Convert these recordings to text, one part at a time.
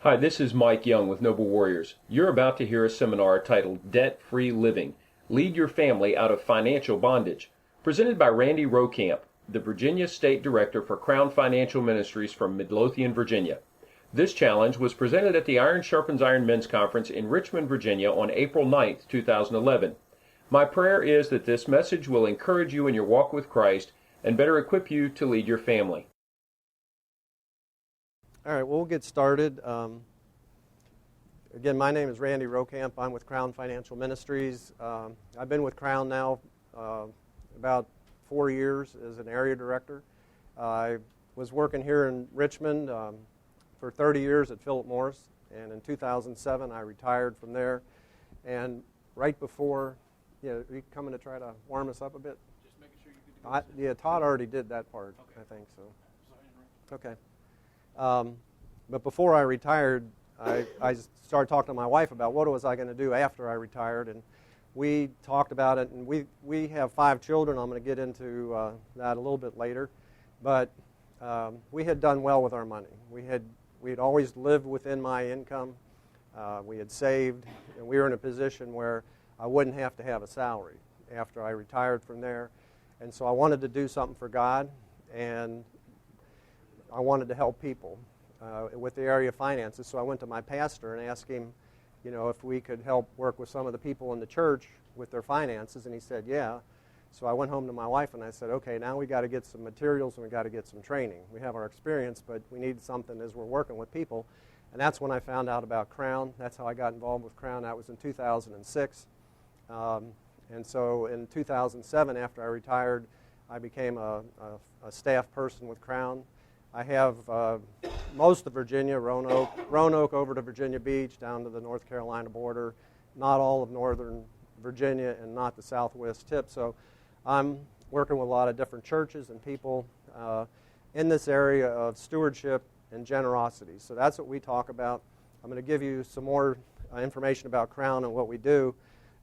Hi, this is Mike Young with Noble Warriors. You're about to hear a seminar titled Debt-Free Living: Lead Your Family Out of Financial Bondage, presented by Randy Rowekamp, the Virginia State Director for Crown Financial Ministries from Midlothian, Virginia. This challenge was presented at the Iron Sharpens Iron Men's Conference in Richmond, Virginia on April 9, 2011. My prayer is that this message will encourage you in your walk with Christ and better equip you to lead your family. All right, well, we'll get started. Again, my name is Randy Rowekamp. I'm with Crown Financial Ministries. I've been with Crown now about 4 years as an area director. I was working here in Richmond for 30 years at Philip Morris, and in 2007 I retired from there. And right before, are you coming to try to warm us up a bit? Just making sure you could do Yeah, Todd already did that part, Okay. I think so. Okay. But before I retired, I started talking to my wife about what was I going to do after I retired, and we talked about it, and we have 5 children. I'm going to get into that a little bit later, but we had done well with our money. We had always lived within my income. We had saved, and we were in a position where I wouldn't have to have a salary after I retired from there, and so I wanted to do something for God, and I wanted to help people with the area of finances. So I went to my pastor and asked him, if we could help work with some of the people in the church with their finances, and he said, yeah. So I went home to my wife and I said, okay, now we got to get some materials and we got to get some training. We have our experience, but we need something as we're working with people. And that's when I found out about Crown. That's how I got involved with Crown. That was in 2006. And so in 2007, after I retired, I became a staff person with Crown. I have most of Virginia, Roanoke over to Virginia Beach, down to the North Carolina border, not all of northern Virginia, and not the southwest tip. So I'm working with a lot of different churches and people in this area of stewardship and generosity. So that's what we talk about. I'm going to give you some more information about Crown and what we do.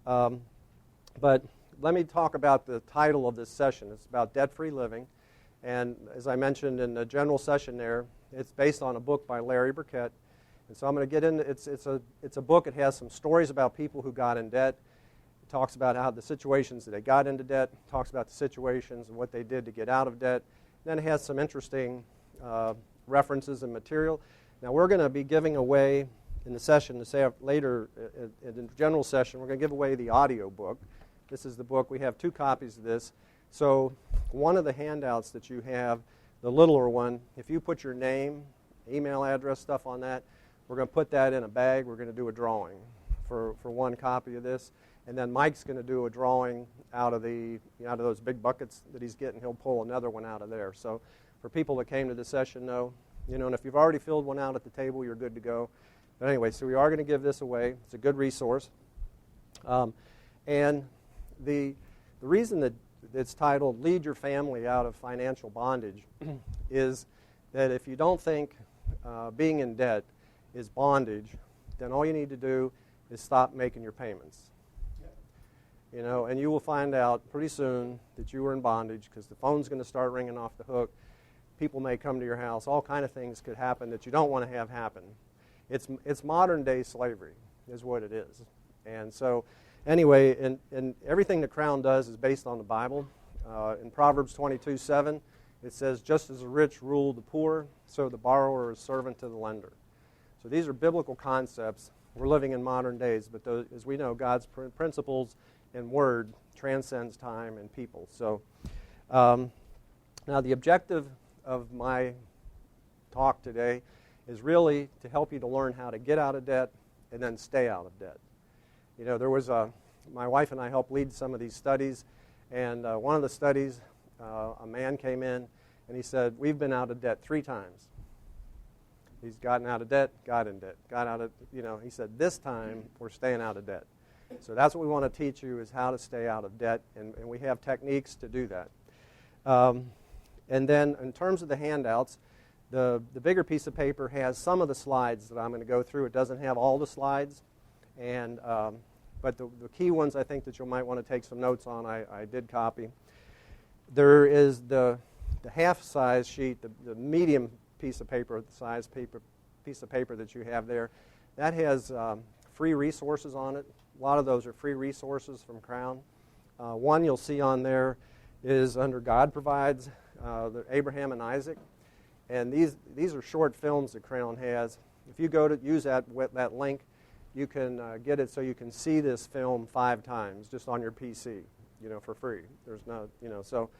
But let me talk about the title of this session. It's about debt-free living. And as I mentioned in the general session there, it's based on a book by Larry Burkett. And so I'm going to get into it's a book. It has some stories about people who got in debt. It talks about how the situations that they got into debt. It talks about the situations and what they did to get out of debt. Then it has some interesting references and material. Now we're going to be giving away in the session later in the general session. We're going to give away the audio book. This is the book. We have 2 copies of this. So one of the handouts that you have, the littler one, if you put your name, email address, stuff on that, we're going to put that in a bag. We're going to do a drawing for one copy of this. And then Mike's going to do a drawing out of those big buckets that he's getting. He'll pull another one out of there. So for people that came to the session, and if you've already filled one out at the table, you're good to go. But anyway, so we are going to give this away. It's a good resource. And the reason that it's titled Lead Your Family Out of Financial Bondage is that if you don't think being in debt is bondage, then all you need to do is stop making your payments. And you will find out pretty soon that you were in bondage because the phone's going to start ringing off the hook. People may come to your house. All kind of things could happen that you don't want to have happen. It's modern-day slavery is what it is. And so anyway, and everything the Crown does is based on the Bible. In Proverbs 22:7, it says, just as the rich rule the poor, so the borrower is servant to the lender. So these are biblical concepts. We're living in modern days, but as we know, God's principles and word transcends time and people. So now the objective of my talk today is really to help you to learn how to get out of debt and then stay out of debt. There was my wife and I helped lead some of these studies, and one of the studies, a man came in and he said, we've been out of debt 3 times. He's gotten out of debt, got in debt, got out of, he said, this time we're staying out of debt. So that's what we want to teach you is how to stay out of debt, and we have techniques to do that. And then in terms of the handouts, the bigger piece of paper has some of the slides that I'm going to go through. It doesn't have all the slides. And but the key ones I think that you might want to take some notes on, I did copy. There is the half-size sheet, the medium piece of paper, the size piece of paper that you have there, that has free resources on it. A lot of those are free resources from Crown. One you'll see on there is under God Provides, the Abraham and Isaac. And these are short films that Crown has. If you go to use that link, you can get it so you can see this film 5 times just on your PC, for free. There's no, so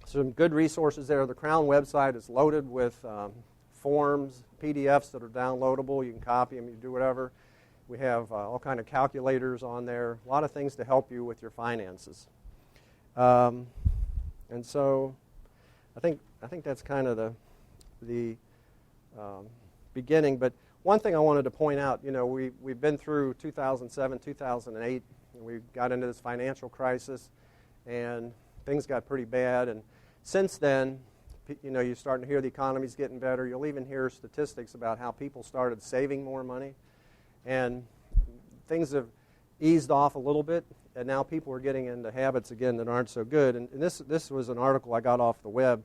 some good resources there. The Crown website is loaded with forms, PDFs that are downloadable. You can copy them, you do whatever. We have all kind of calculators on there, a lot of things to help you with your finances. And so I think that's kind of the beginning. But one thing I wanted to point out, we've been through 2007, 2008, and we got into this financial crisis, and things got pretty bad. And since then, you're starting to hear the economy's getting better. You'll even hear statistics about how people started saving more money. And things have eased off a little bit, and now people are getting into habits again that aren't so good. And this was an article I got off the web.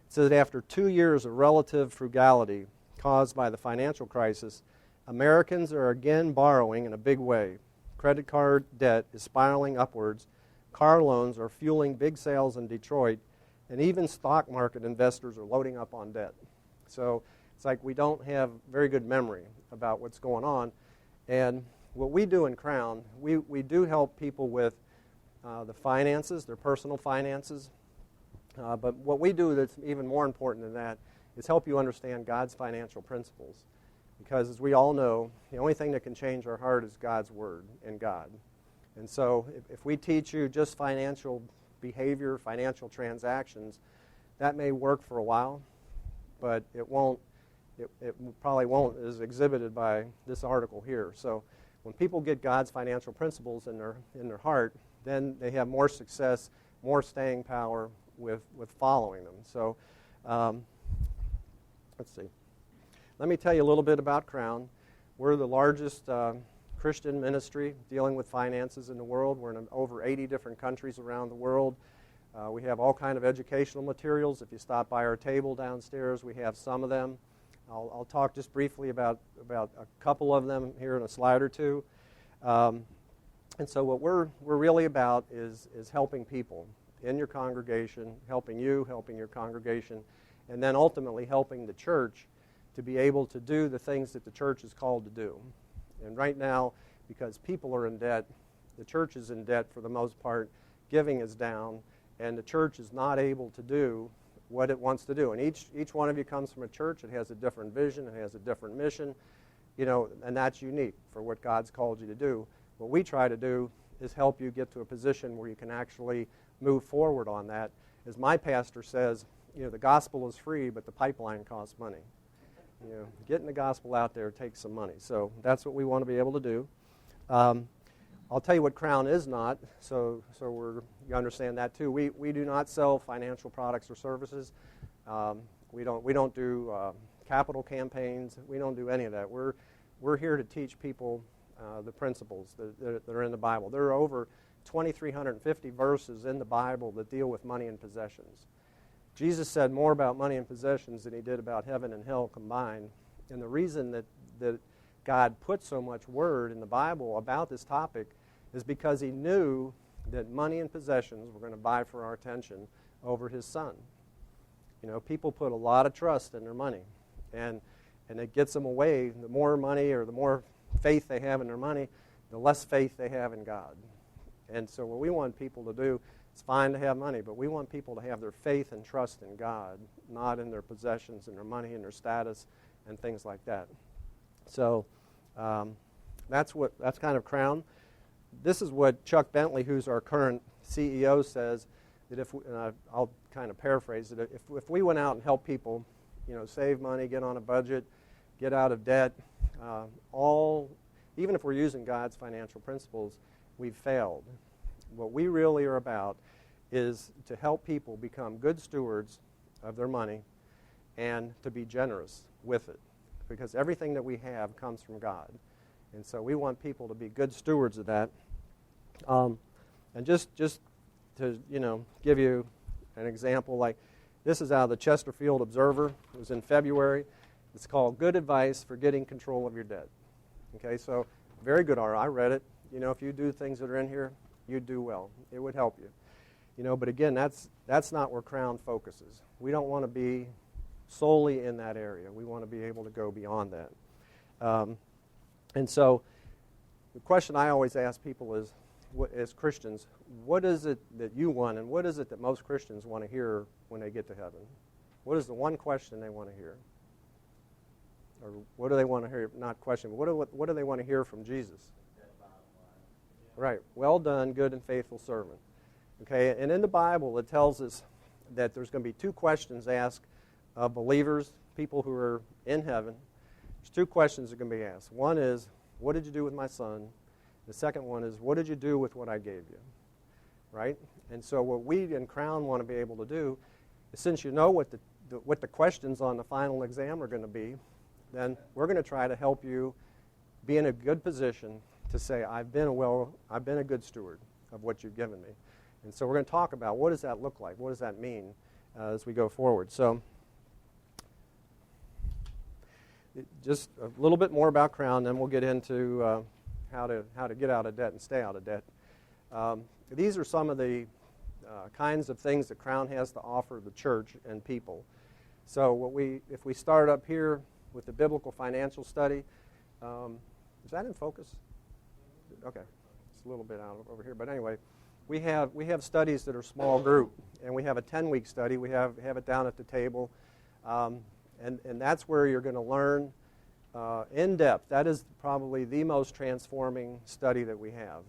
It says that after 2 years of relative frugality caused by the financial crisis, Americans are again borrowing in a big way. Credit card debt is spiraling upwards. Car loans are fueling big sales in Detroit, and even stock market investors are loading up on debt. So it's like we don't have very good memory about what's going on. And what we do in Crown, we do help people with the finances, their personal finances. But what we do that's even more important than that is help you understand God's financial principles. Because as we all know, the only thing that can change our heart is God's Word and God. And so if we teach you just financial behavior, financial transactions, that may work for a while, but it won't. It probably won't, as exhibited by this article here. So when people get God's financial principles in their heart, then they have more success, more staying power with following them. So let's see. Let me tell you a little bit about Crown. We're the largest Christian ministry dealing with finances in the world. We're in over 80 different countries around the world. We have all kind of educational materials. If you stop by our table downstairs, we have some of them. I'll talk just briefly about a couple of them here in a slide or two. And so what we're really about is helping people in your congregation, helping you, helping your congregation, and then ultimately helping the church to be able to do the things that the church is called to do. And right now, because people are in debt, the church is in debt for the most part, giving is down, and the church is not able to do what it wants to do. And each one of you comes from a church. It has a different vision. It has a different mission, and that's unique for what God's called you to do. What we try to do is help you get to a position where you can actually move forward on that. As my pastor says, the gospel is free, but the pipeline costs money. Getting the gospel out there takes some money. So that's what we want to be able to do. I'll tell you what Crown is not, so you understand that too. We do not sell financial products or services. We don't do capital campaigns. We don't do any of that. We're here to teach people the principles that are in the Bible. There are over 2,350 verses in the Bible that deal with money and possessions. Jesus said more about money and possessions than he did about heaven and hell combined. And the reason that God put so much word in the Bible about this topic is because he knew that money and possessions were going to vie for our attention over his son. People put a lot of trust in their money, and it gets them away. The more money or the more faith they have in their money, the less faith they have in God. And so what we want people to do, it's fine to have money, but we want people to have their faith and trust in God, not in their possessions and their money and their status and things like that. So that's kind of Crown. This is what Chuck Bentley, who's our current CEO, says, that I'll kind of paraphrase it, if we went out and helped people, save money, get on a budget, get out of debt, even if we're using God's financial principles, we've failed. What we really are about is to help people become good stewards of their money and to be generous with it, because everything that we have comes from God. And so we want people to be good stewards of that. And just to give you an example, like this is out of the Chesterfield Observer. It was in February. It's called Good Advice for Getting Control of Your Debt. Okay, so very good article. I read it. You know, if you do things that are in here, you'd do well. It would help you. You know, but again, that's not where Crown focuses. We don't want to be solely in that area. We want to be able to go beyond that. And so the question I always ask people is, as Christians, what is it that you want, and what is it that most Christians want to hear when they get to heaven? What is the one question they want to hear? Or what do they want to hear? Not question, but what do they want to hear from Jesus? Right. Well done, good and faithful servant. Okay, and in the Bible it tells us that there's going to be two questions asked of believers, people who are in heaven. There's two questions that are going to be asked. One is, what did you do with my son? The second one is, what did you do with what I gave you? Right? And so what we in Crown want to be able to do is, since you know what the questions on the final exam are going to be, then we're going to try to help you be in a good position to say, I've been a good steward of what you've given me. And so we're going to talk about what does that look like? What does that mean as we go forward? So just a little bit more about Crown, then we'll get into how to get out of debt and stay out of debt. These are some of the kinds of things that Crown has to offer the church and people. So if we start up here with the biblical financial study, is that in focus? Okay, it's a little bit out over here, but anyway, we have studies that are small group, and we have a 10-week study. We have it down at the table, and that's where you're going to learn in depth. That is probably the most transforming study that we have,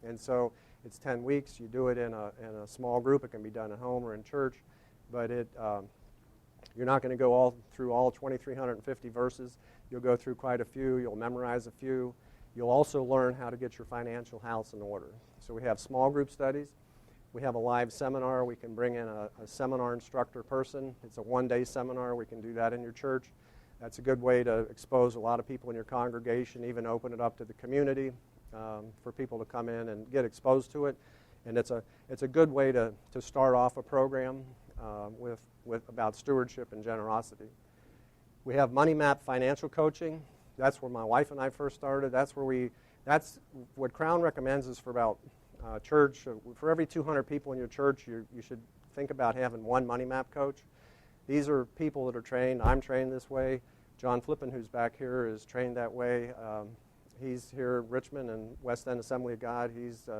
and so it's 10 weeks. You do it in a small group. It can be done at home or in church, but you're not going to go through all 2,350 verses. You'll go through quite a few. You'll memorize a few. You'll also learn how to get your financial house in order. So we have small group studies. We have a live seminar. We can bring in a seminar instructor person. It's a one-day seminar. We can do that in your church. That's a good way to expose a lot of people in your congregation, even open it up to the community for people to come in and get exposed to it. And it's a good way to start off a program with about stewardship and generosity. We have Money Map financial coaching. That's where my wife and I first started. That's what Crown recommends is for about church. For every 200 people in your church, you should think about having one Money Map coach. These are people that are trained. I'm trained this way. John Flippin, who's back here, is trained that way. He's here at Richmond and West End Assembly of God.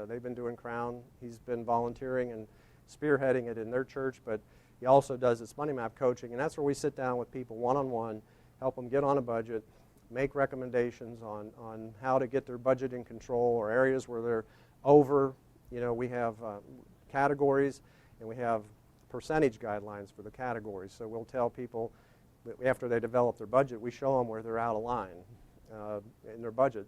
They've been doing Crown. He's been volunteering and spearheading it in their church, but he also does this Money Map coaching, and that's where we sit down with people one-on-one, help them get on a budget, make recommendations on how to get their budget in control or areas where they're over. You know, we have categories, and we have percentage guidelines for the categories. So we'll tell people that after they develop their budget, we show them where they're out of line in their budget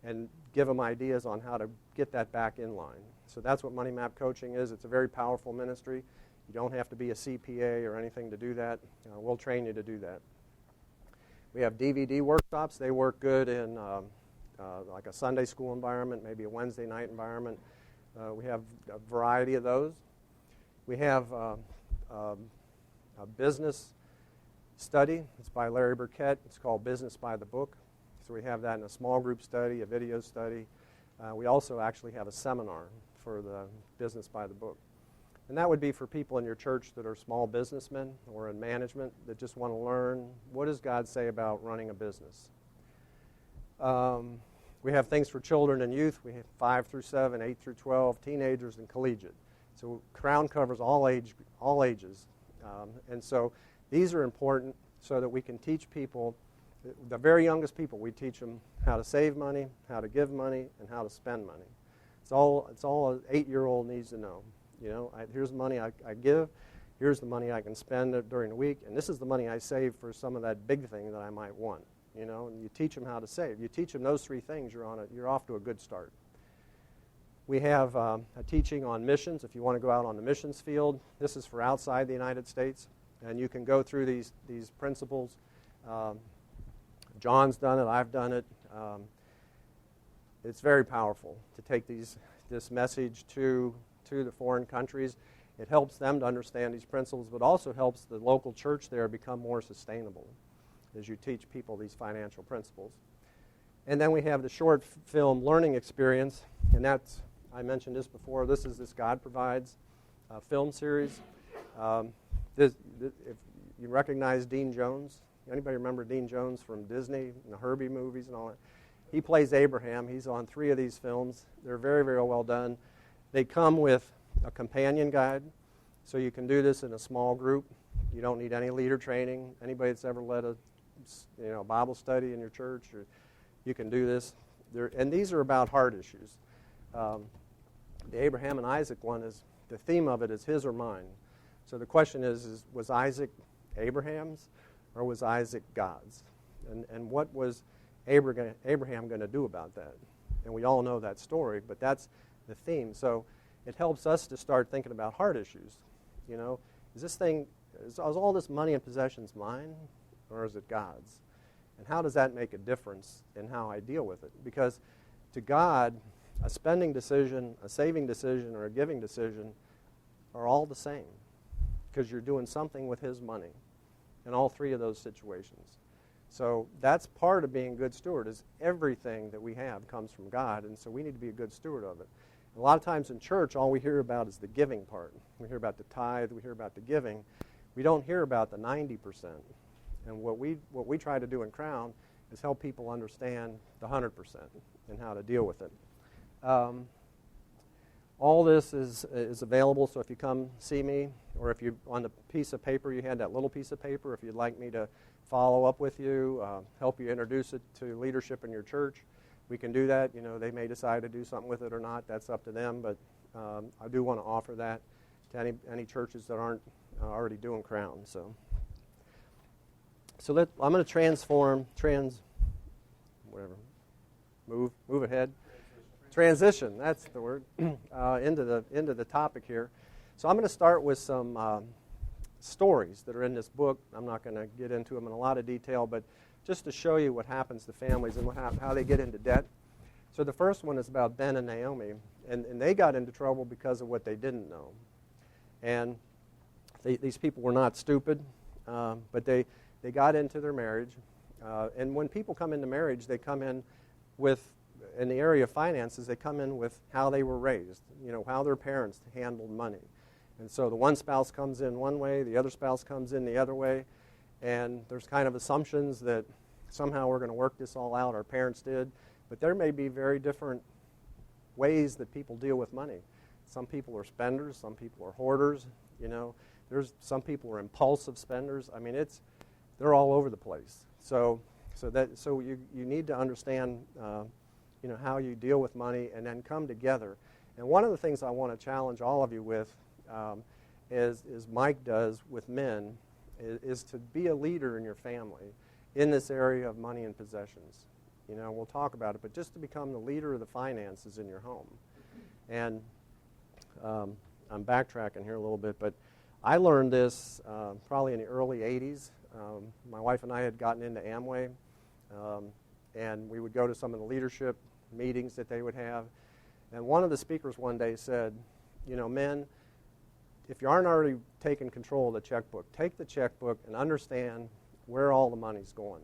and give them ideas on how to get that back in line. So that's what Money Map coaching is. It's a very powerful ministry. You don't have to be a CPA or anything to do that. We'll train you to do that. We have DVD workshops. They work good in like a Sunday school environment, maybe a Wednesday night environment. We have a variety of those. We have a business study. It's by Larry Burkett. It's called Business by the Book. So we have that in a small group study, a video study. We also actually have a seminar for the Business by the Book. And that would be for people in your church that are small businessmen or in management that just want to learn, what does God say about running a business? We have things for children and youth. We have 5 through 7, 8 through 12, teenagers, and collegiate. So Crown covers all ages. And so these are important so that we can teach people, the very youngest people, we teach them how to save money, how to give money, and how to spend money. It's all an 8-year-old needs to know. You know, here's the money I give, here's the money I can spend during the week, and this is the money I save for some of that big thing that I might want. You know, and you teach them how to save. You teach them those 3 things, you're off to a good start. We have a teaching on missions. If you want to go out on the missions field, this is for outside the United States, and you can go through these principles. John's done it. I've done it. It's very powerful to take this message to the foreign countries. It helps them to understand these principles, but also helps the local church there become more sustainable. as you teach people these financial principles. And then we have the short film learning experience, and that's, I mentioned this before, this is this God Provides film series. If you recognize Dean Jones, anybody remember Dean Jones from Disney and the Herbie movies and all that? He plays Abraham. He's on 3 of these films. They're very, very well done. They come with a companion guide, so you can do this in a small group. You don't need any leader training. Anybody that's ever led a Bible study in your church, or you can do this. And these are about heart issues. The Abraham and Isaac one is, the theme of it is his or mine. So the question is was Isaac Abraham's or was Isaac God's? And what was Abraham going to do about that? And we all know that story, but that's the theme. So it helps us to start thinking about heart issues. Is all this money and possessions mine, or is it God's? And how does that make a difference in how I deal with it? Because to God, a spending decision, a saving decision, or a giving decision are all the same, because you're doing something with his money in all 3 of those situations. So that's part of being a good steward, is everything that we have comes from God, and so we need to be a good steward of it. A lot of times in church, all we hear about is the giving part. We hear about the tithe, we hear about the giving. We don't hear about the 90%. And what we try to do in Crown is help people understand the 100% and how to deal with it. All this is available, so if you come see me, or if you, on the piece of paper, you had that little piece of paper, if you'd like me to follow up with you, help you introduce it to leadership in your church, we can do that. They may decide to do something with it or not. That's up to them, but I do want to offer that to any churches that aren't already doing Crown. So I'm going to move ahead. Transition, that's the word, into the topic here. So I'm going to start with some stories that are in this book. I'm not going to get into them in a lot of detail, but just to show you what happens to families and how they get into debt. So the first one is about Ben and Naomi, and they got into trouble because of what they didn't know. And these people were not stupid, but they got into their marriage. And when people come into marriage, they come in with, in the area of finances, they come in with how they were raised, how their parents handled money. And so the one spouse comes in one way, the other spouse comes in the other way, and there's kind of assumptions that somehow we're going to work this all out, our parents did, but there may be very different ways that people deal with money. Some people are spenders, some people are hoarders, there's some people are impulsive spenders. I mean, they're all over the place. So you need to understand how you deal with money and then come together. And one of the things I want to challenge all of you with, as Mike does with men, is to be a leader in your family in this area of money and possessions. We'll talk about it, but just to become the leader of the finances in your home. And I'm backtracking here a little bit, but I learned this probably in the early 80s. My wife and I had gotten into Amway, and we would go to some of the leadership meetings that they would have. And one of the speakers one day said, men, if you aren't already taking control of the checkbook, take the checkbook and understand where all the money's going.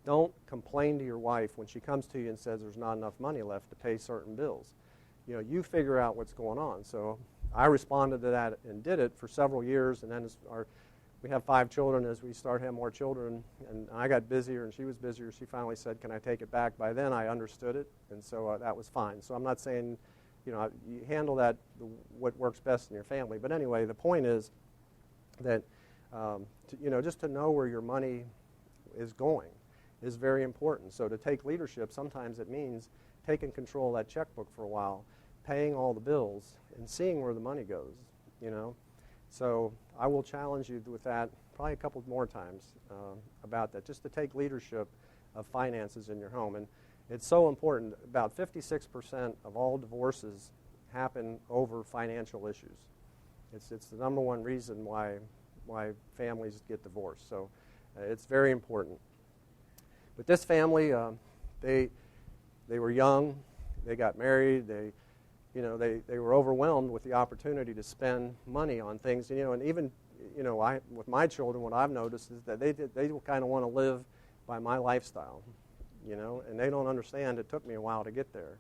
Don't complain to your wife when she comes to you and says there's not enough money left to pay certain bills. You figure out what's going on. So I responded to that and did it for several years, and then we have 5 children. As we start having more children, and I got busier and she was busier, she finally said, can I take it back? By then I understood it, and so that was fine. So I'm not saying, you handle that, what works best in your family. But anyway, the point is that, just to know where your money is going is very important. So to take leadership, sometimes it means taking control of that checkbook for a while, paying all the bills, and seeing where the money goes, So I will challenge you with that probably a couple more times about that, just to take leadership of finances in your home. And it's so important. About 56% of all divorces happen over financial issues. It's the number one reason why families get divorced. So it's very important. But this family, they were young, they got married, they were overwhelmed with the opportunity to spend money on things, and even, with my children, what I've noticed is that they kind of want to live by my lifestyle, and they don't understand it took me a while to get there.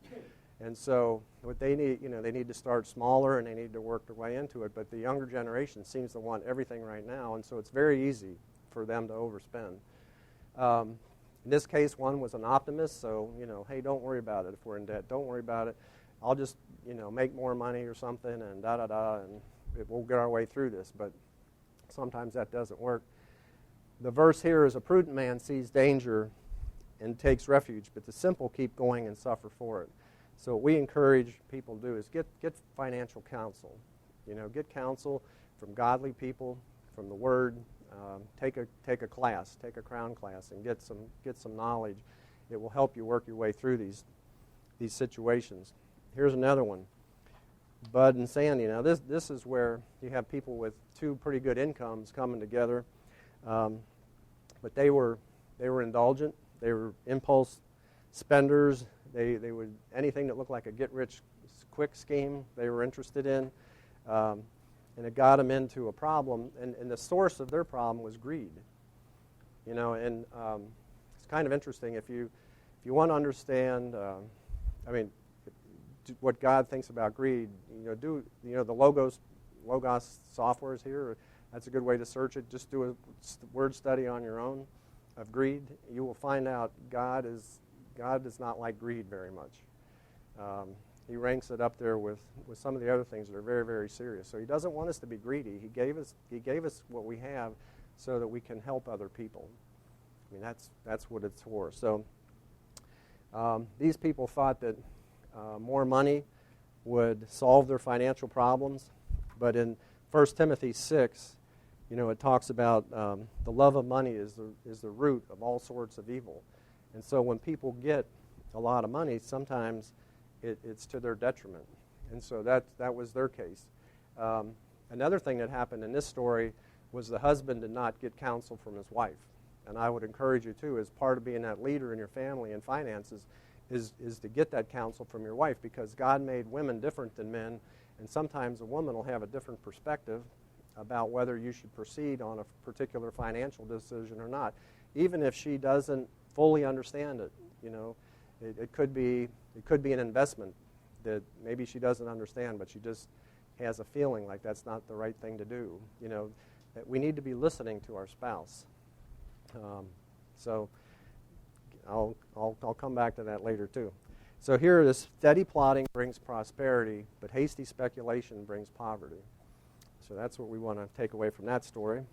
And so what they need, they need to start smaller and they need to work their way into it. But the younger generation seems to want everything right now, and so it's very easy for them to overspend. In this case, one was an optimist, so, hey, don't worry about it if we're in debt. Don't worry about it. I'll just, make more money or something and da-da-da, and we'll get our way through this. But sometimes that doesn't work. The verse here is, a prudent man sees danger and takes refuge, but the simple keep going and suffer for it. So what we encourage people to do is get financial counsel. Get counsel from godly people, from the Word. Take a class, take a Crown class, and get some knowledge. It will help you work your way through these situations. Here's another one. Bud and Sandy. Now this is where you have people with two pretty good incomes coming together, but they were indulgent. They were impulse spenders. They would, anything that looked like a get-rich-quick scheme, they were interested in, and it got them into a problem. And the source of their problem was greed. And it's kind of interesting if you want to understand. What God thinks about greed. The Logos software is here. That's a good way to search it. Just do a word study on your own of greed. You will find out God does not like greed very much. He ranks it up there with some of the other things that are very, very serious. So He doesn't want us to be greedy. He gave us what we have so that we can help other people. That's what it's for. So these people thought that more money would solve their financial problems, but in 1 Timothy 6, it talks about the love of money is the root of all sorts of evil. And so when people get a lot of money, sometimes it's to their detriment. And so that was their case. Another thing that happened in this story was the husband did not get counsel from his wife. And I would encourage you, too, as part of being that leader in your family and finances, is to get that counsel from your wife, because God made women different than men, and sometimes a woman will have a different perspective about whether you should proceed on a particular financial decision or not, even if she doesn't fully understand it. It could be an investment that maybe she doesn't understand, but she just has a feeling like that's not the right thing to do. That we need to be listening to our spouse. So I'll come back to that later too. So here, this steady plotting brings prosperity, but hasty speculation brings poverty. So that's what we want to take away from that story.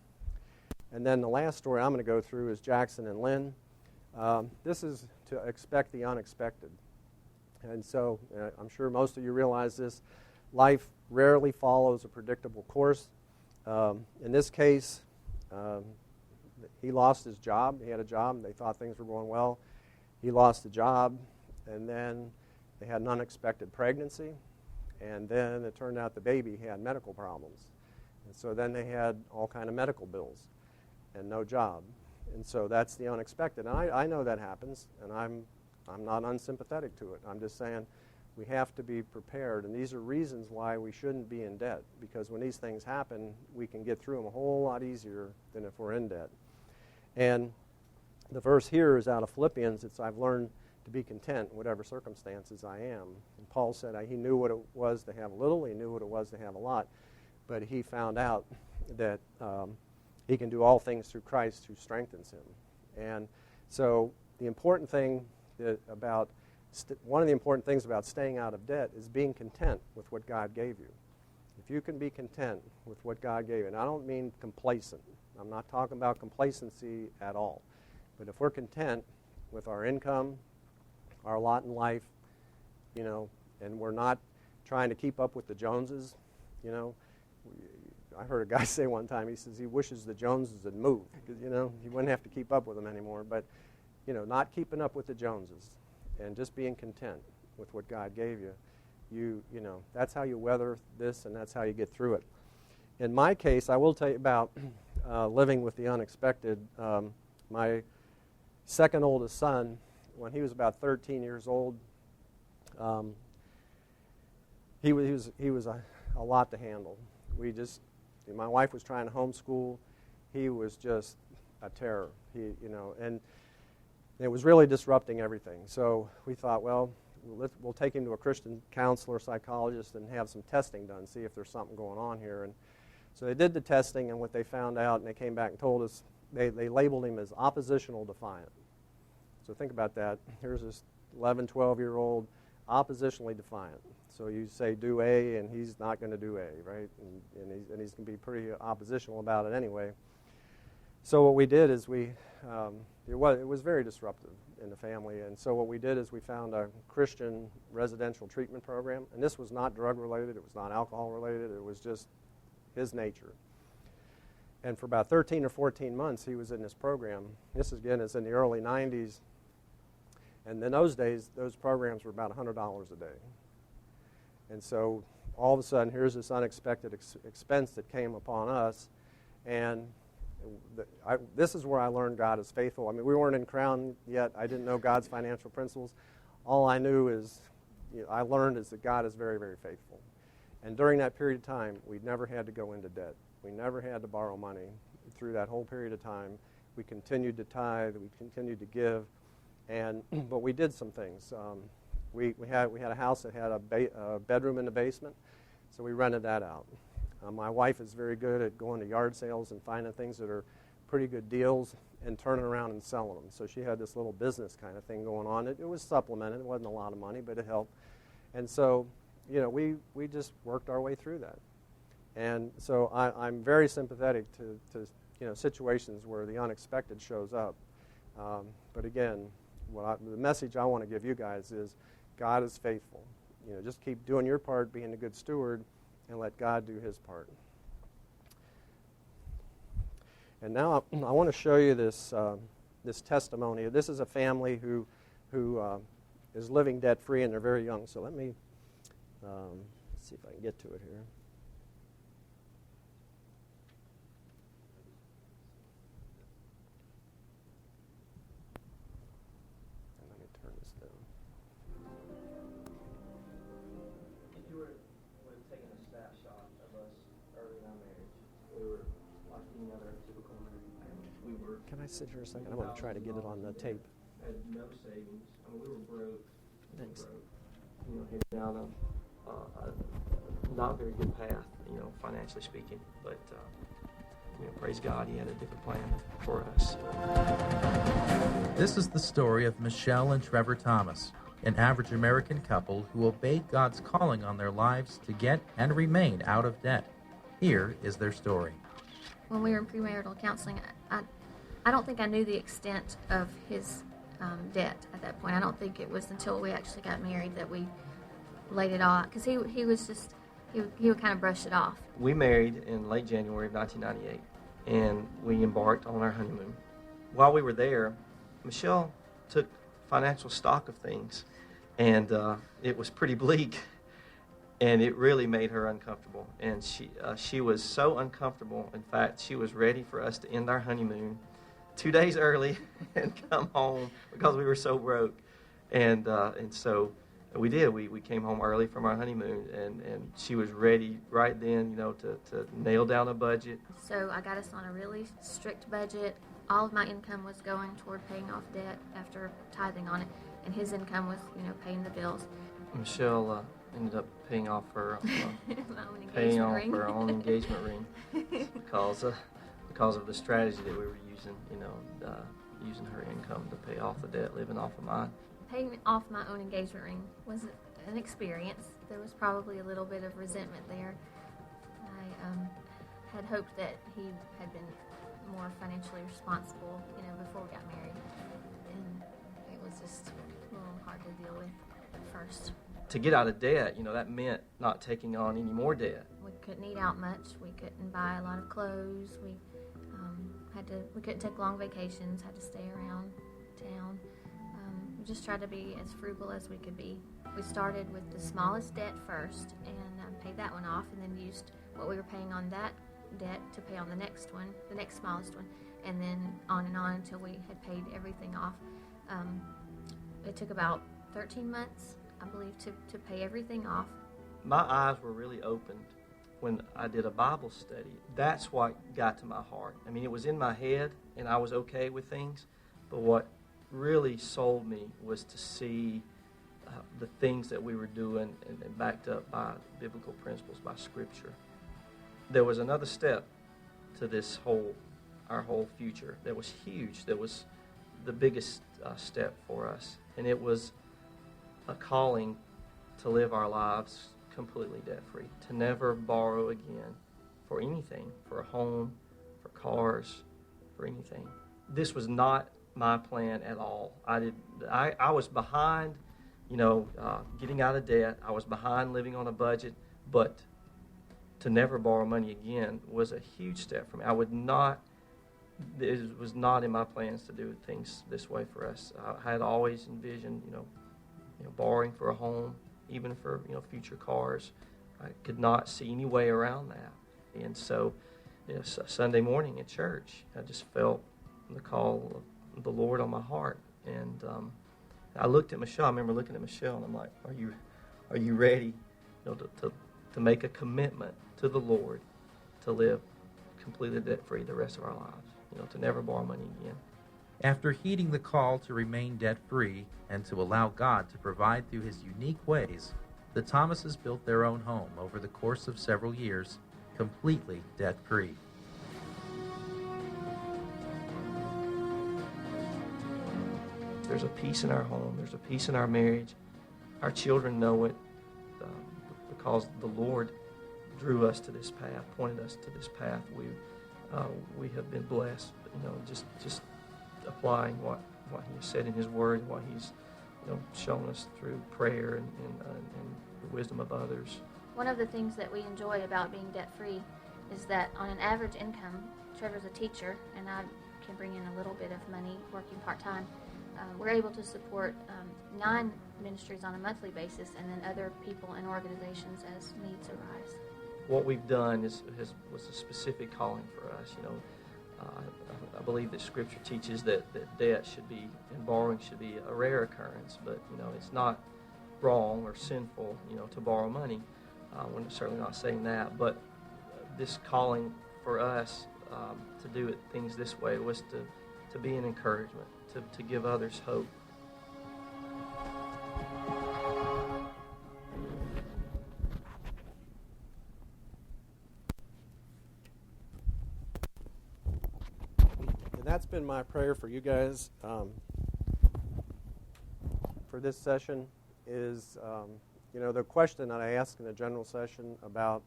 And then the last story I'm going to go through is Jackson and Lynn. This is to expect the unexpected. And so I'm sure most of you realize this. Life rarely follows a predictable course. In this case, he lost his job. He had a job. They thought things were going well. He lost the job, and then they had an unexpected pregnancy, and then it turned out the baby had medical problems. And so then they had all kind of medical bills and no job. And so that's the unexpected. And I know that happens, and I'm not unsympathetic to it. I'm just saying we have to be prepared, and these are reasons why we shouldn't be in debt, because when these things happen, we can get through them a whole lot easier than if we're in debt. And the verse here is out of Philippians. It's, I've learned to be content in whatever circumstances I am. And Paul said he knew what it was to have a little. He knew what it was to have a lot. But he found out that he can do all things through Christ who strengthens him. And so the important thing one of the important things about staying out of debt is being content with what God gave you. If you can be content with what God gave you, and I don't mean complacent. I'm not talking about complacency at all. But if we're content with our income, our lot in life, and we're not trying to keep up with the Joneses, I heard a guy say one time, he says he wishes the Joneses had moved, because, he wouldn't have to keep up with them anymore. But, not keeping up with the Joneses and just being content with what God gave you, that's how you weather this, and that's how you get through it. In my case, I will tell you about living with the unexpected. My second oldest son, when he was about 13 years old, he was a lot to handle. My wife was trying to homeschool. He was just a terror. And it was really disrupting everything. So we thought, well, we'll take him to a Christian counselor, psychologist, and have some testing done, see if there's something going on here. And so they did the testing, and what they found out, and they came back and told us, they labeled him as oppositional defiant. So think about that. Here's this 11, 12-year-old oppositionally defiant. So you say do A, and he's not going to do A, right? And he's going to be pretty oppositional about it anyway. So what we did is it was very disruptive in the family, and so what we did is we found a Christian residential treatment program, and this was not drug-related, it was not alcohol-related, it was just his nature. And for about 13 or 14 months, he was in this program. This, again, is in the early 90s, and in those days, those programs were about $100 a day. And so all of a sudden, here's this unexpected expense that came upon us, and this is where I learned God is faithful. I mean, we weren't in Crown yet. I didn't know God's financial principles. All I knew is, I learned is that God is very, very faithful. And during that period of time, we never had to go into debt. We never had to borrow money through that whole period of time. We continued to tithe. We continued to give. But we did some things. We had a house that had a bedroom in the basement, so we rented that out. My wife is very good at going to yard sales and finding things that are pretty good deals and turning around and selling them. So she had this little business kind of thing going on. It was supplemented. It wasn't a lot of money, but it helped. And so, we just worked our way through that. And so I'm very sympathetic to situations where the unexpected shows up. But again, the message I want to give you guys is God is faithful. Just keep doing your part, being a good steward, and let God do his part. And now I want to show you this testimony. This is a family who is living debt-free, and they're very young. So let me see if I can get to it here. And let me turn this down. You were taking a snapshot of us early in our marriage. We were like any other typical married family. We were. Can I sit here a second? I'm going to try to get it on the tape. Had no savings. I mean, we were broke. Thanks. Headed down a not very good path, financially speaking. But praise God, he had a different plan for us. This is the story of Michelle and Trevor Thomas, an average American couple who obeyed God's calling on their lives to get and remain out of debt. Here is their story. When we were in premarital counseling, I don't think I knew the extent of his debt at that point. I don't think it was until we actually got married that we laid it all out, because he was just, he would kind of brush it off. We married in late January of 1998, and we embarked on our honeymoon. While we were there, Michelle took financial stock of things, and it was pretty bleak, and it really made her uncomfortable. And she was so uncomfortable, in fact, she was ready for us to end our honeymoon 2 days early and come home because we were so broke. And so we did. We came home early from our honeymoon, and she was ready right then, to nail down a budget. So I got us on a really strict budget. All of my income was going toward paying off debt after tithing on it, and his income was, paying the bills. Michelle ended up paying off her her own engagement ring because of the strategy that we were using, using her income to pay off the debt, living off of mine. Paying off my own engagement ring was an experience. There was probably a little bit of resentment there. I had hoped that he had been more financially responsible, before we got married. And it was just a little hard to deal with at first. To get out of debt, that meant not taking on any more debt. We couldn't eat out much. We couldn't buy a lot of clothes. We couldn't take long vacations. Had to stay around town. We just tried to be as frugal as we could be. We started with the smallest debt first and paid that one off, and then used what we were paying on that debt to pay on the next one, the next smallest one, and then on and on until we had paid everything off. It took about 13 months, I believe, to pay everything off. My eyes were really opened when I did a Bible study. That's what got to my heart. I mean, it was in my head, and I was okay with things, but what really sold me was to see the things that we were doing and backed up by biblical principles, by Scripture. There was another step to this our whole future that was huge, that was the biggest step for us, and it was a calling to live our lives completely debt-free, to never borrow again for anything, for a home, for cars, for anything. This was not my plan at all. I was behind, getting out of debt. I was behind living on a budget, but to never borrow money again was a huge step for me. It was not in my plans to do things this way for us. I had always envisioned, borrowing for a home, even for, future cars. I could not see any way around that. And so, Sunday morning at church, I just felt the call of the Lord on my heart. And I looked at Michelle. I remember looking at Michelle, and I'm like, are you ready, to make a commitment to the Lord to live completely debt-free the rest of our lives, to never borrow money again. After heeding the call to remain debt-free and to allow God to provide through his unique ways, the Thomases built their own home over the course of several years, completely debt-free. There's a peace in our home. There's a peace in our marriage. Our children know it because the Lord drew us to this path, pointed us to this path. We have been blessed, just applying what He has said in His Word and what He's shown us through prayer and the wisdom of others. One of the things that we enjoy about being debt-free is that on an average income, Trevor's a teacher, and I can bring in a little bit of money working part-time. We're able to support 9 ministries on a monthly basis, and then other people and organizations as needs arise. What we've done was a specific calling for us. I believe that Scripture teaches that debt should be and borrowing should be a rare occurrence, but it's not wrong or sinful to borrow money. We're certainly not saying that, but this calling for us to do things this way was to be an encouragement, to give others hope. And that's been my prayer for you guys for this session is, the question that I asked in the general session about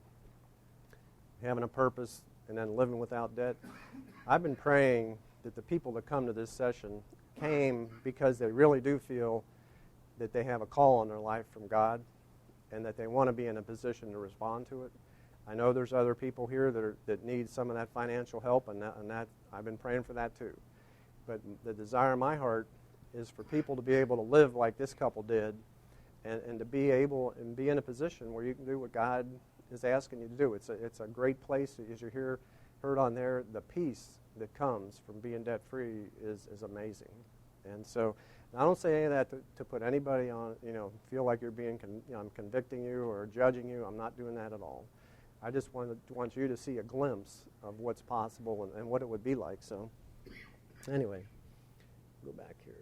having a purpose and then living without debt. I've been praying that the people that come to this session came because they really do feel that they have a call on their life from God and that they want to be in a position to respond to it. I know there's other people here that need some of that financial help, and that I've been praying for that too. But the desire in my heart is for people to be able to live like this couple did and to be able and be in a position where you can do what God is asking you to do. It's a great place, as you heard on there, the peace that comes from being debt-free is amazing. And so I don't say any of that to put anybody on, feel like you're being, I'm convicting you or judging you. I'm not doing that at all. I just want you to see a glimpse of what's possible and what it would be like. So anyway, go back here.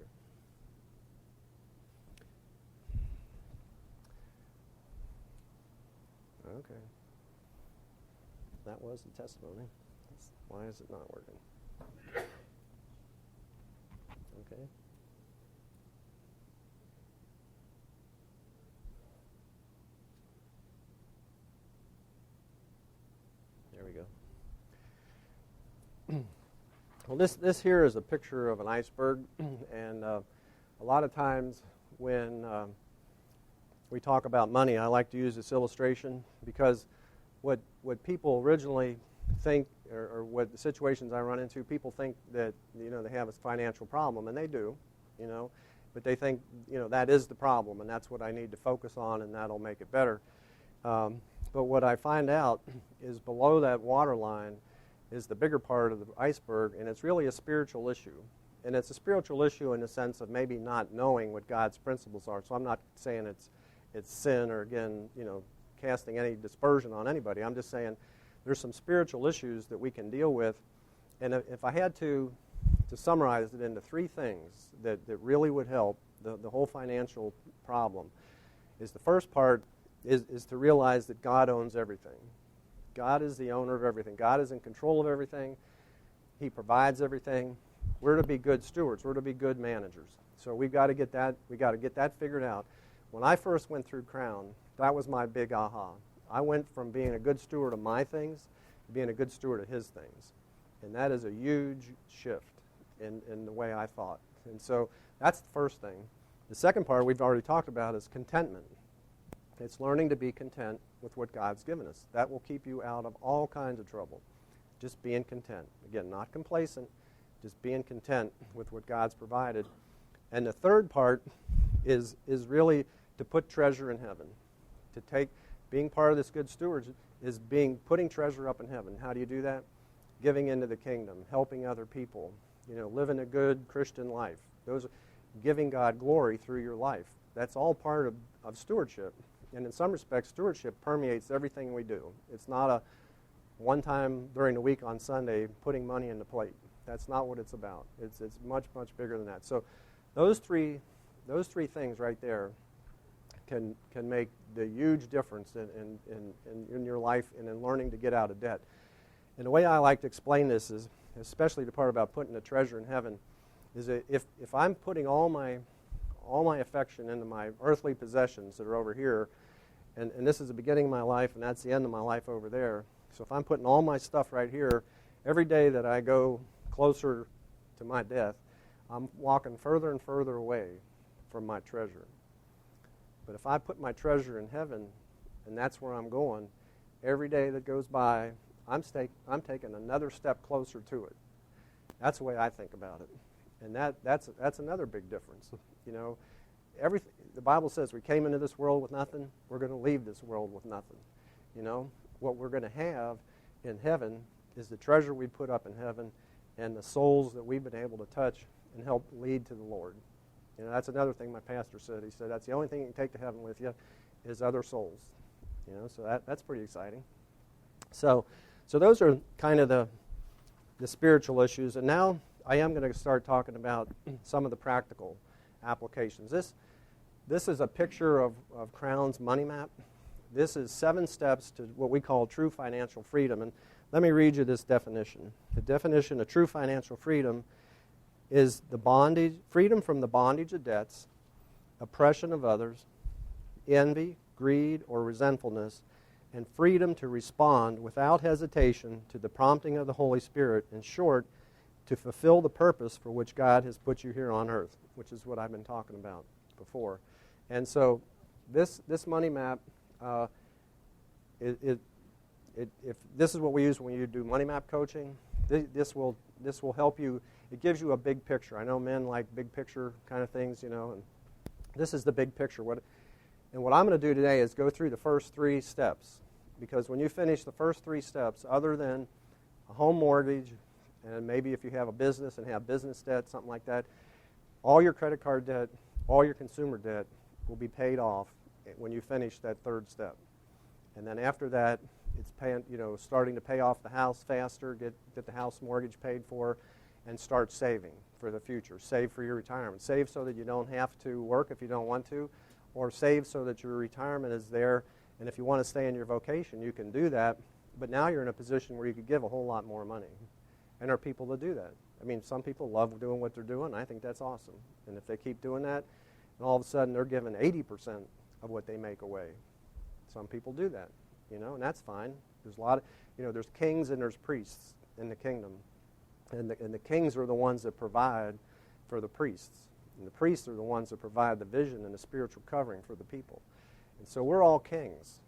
Okay. That was the testimony. Why is it not working? Okay. There we go. Well, this here is a picture of an iceberg, and a lot of times when we talk about money, I like to use this illustration because what people originally think, or what the situations I run into, people think that they have a financial problem, and they do, but they think that is the problem, and that's what I need to focus on, and that'll make it better. But what I find out is below that water line is the bigger part of the iceberg, and it's really a spiritual issue. And it's a spiritual issue in the sense of maybe not knowing what God's principles are. So I'm not saying it's sin or, again, casting any dispersion on anybody. I'm just saying there's some spiritual issues that we can deal with. And if I had to to summarize it into three things that really would help the whole financial problem is the first part is to realize that God owns everything. God is the owner of everything. God is in control of everything. He provides everything. We're to be good stewards. We're to be good managers. So we've got to get that. We got to get that figured out. When I first went through Crown, that was my big aha. I went from being a good steward of my things to being a good steward of His things, and that is a huge shift in the way I thought. And so that's the first thing. The second part we've already talked about is contentment. It's learning to be content with what God's given us. That will keep you out of all kinds of trouble. Just being content. Again, not complacent, just being content with what God's provided. And the third part is really to put treasure in heaven. To take, being part of this good stewards is putting treasure up in heaven. How do you do that? Giving into the kingdom, helping other people, living a good Christian life. Those giving God glory through your life. That's all part of stewardship. And in some respects, stewardship permeates everything we do. It's not a one time during the week on Sunday putting money in the plate. That's not what it's about. It's much, much bigger than that. So those three things right there can make the huge difference in your life and in learning to get out of debt. And the way I like to explain this is, especially the part about putting the treasure in heaven, is that if I'm putting all my affection into my earthly possessions that are over here, and this is the beginning of my life and that's the end of my life over there. So if I'm putting all my stuff right here, every day that I go closer to my death, I'm walking further and further away from my treasure. But if I put my treasure in heaven, and that's where I'm going, every day that goes by, I'm taking another step closer to it. That's the way I think about it. And that's another big difference. Everything the Bible says we came into this world with nothing, we're going to leave this world with nothing. What we're going to have in heaven is the treasure we put up in heaven and the souls that we've been able to touch and help lead to the Lord. That's another thing my pastor said. He said that's the only thing you can take to heaven with you is other souls. So that's pretty exciting. So those are kind of the spiritual issues. And now I am going to start talking about some of the practical applications. This is a picture of Crown's money map. This is 7 steps to what we call true financial freedom. And let me read you this definition. The definition of true financial freedom is freedom from the bondage of debts, oppression of others, envy, greed, or resentfulness, and freedom to respond without hesitation to the prompting of the Holy Spirit. In short, to fulfill the purpose for which God has put you here on earth, which is what I've been talking about before. And so this money map, if this is what we use when you do money map coaching, this will help you. It gives you a big picture. I know men like big picture kind of things, and this is the big picture. What I'm going to do today is go through the first 3 steps, because when you finish the first 3 steps, other than a home mortgage, and maybe if you have a business and have business debt, something like that, all your credit card debt, all your consumer debt will be paid off when you finish that 3rd step. And then after that, it's starting to pay off the house faster, get the house mortgage paid for, and start saving for the future. Save for your retirement. Save so that you don't have to work if you don't want to, or save so that your retirement is there. And if you want to stay in your vocation, you can do that. But now you're in a position where you could give a whole lot more money. And there are people that do that. I mean, some people love doing what they're doing. I think that's awesome. And if they keep doing that, and all of a sudden they're giving 80% of what they make away. Some people do that, and that's fine. There's a lot of, there's kings and there's priests in the kingdom. And the kings are the ones that provide for the priests. And the priests are the ones that provide the vision and the spiritual covering for the people. And so we're all kings.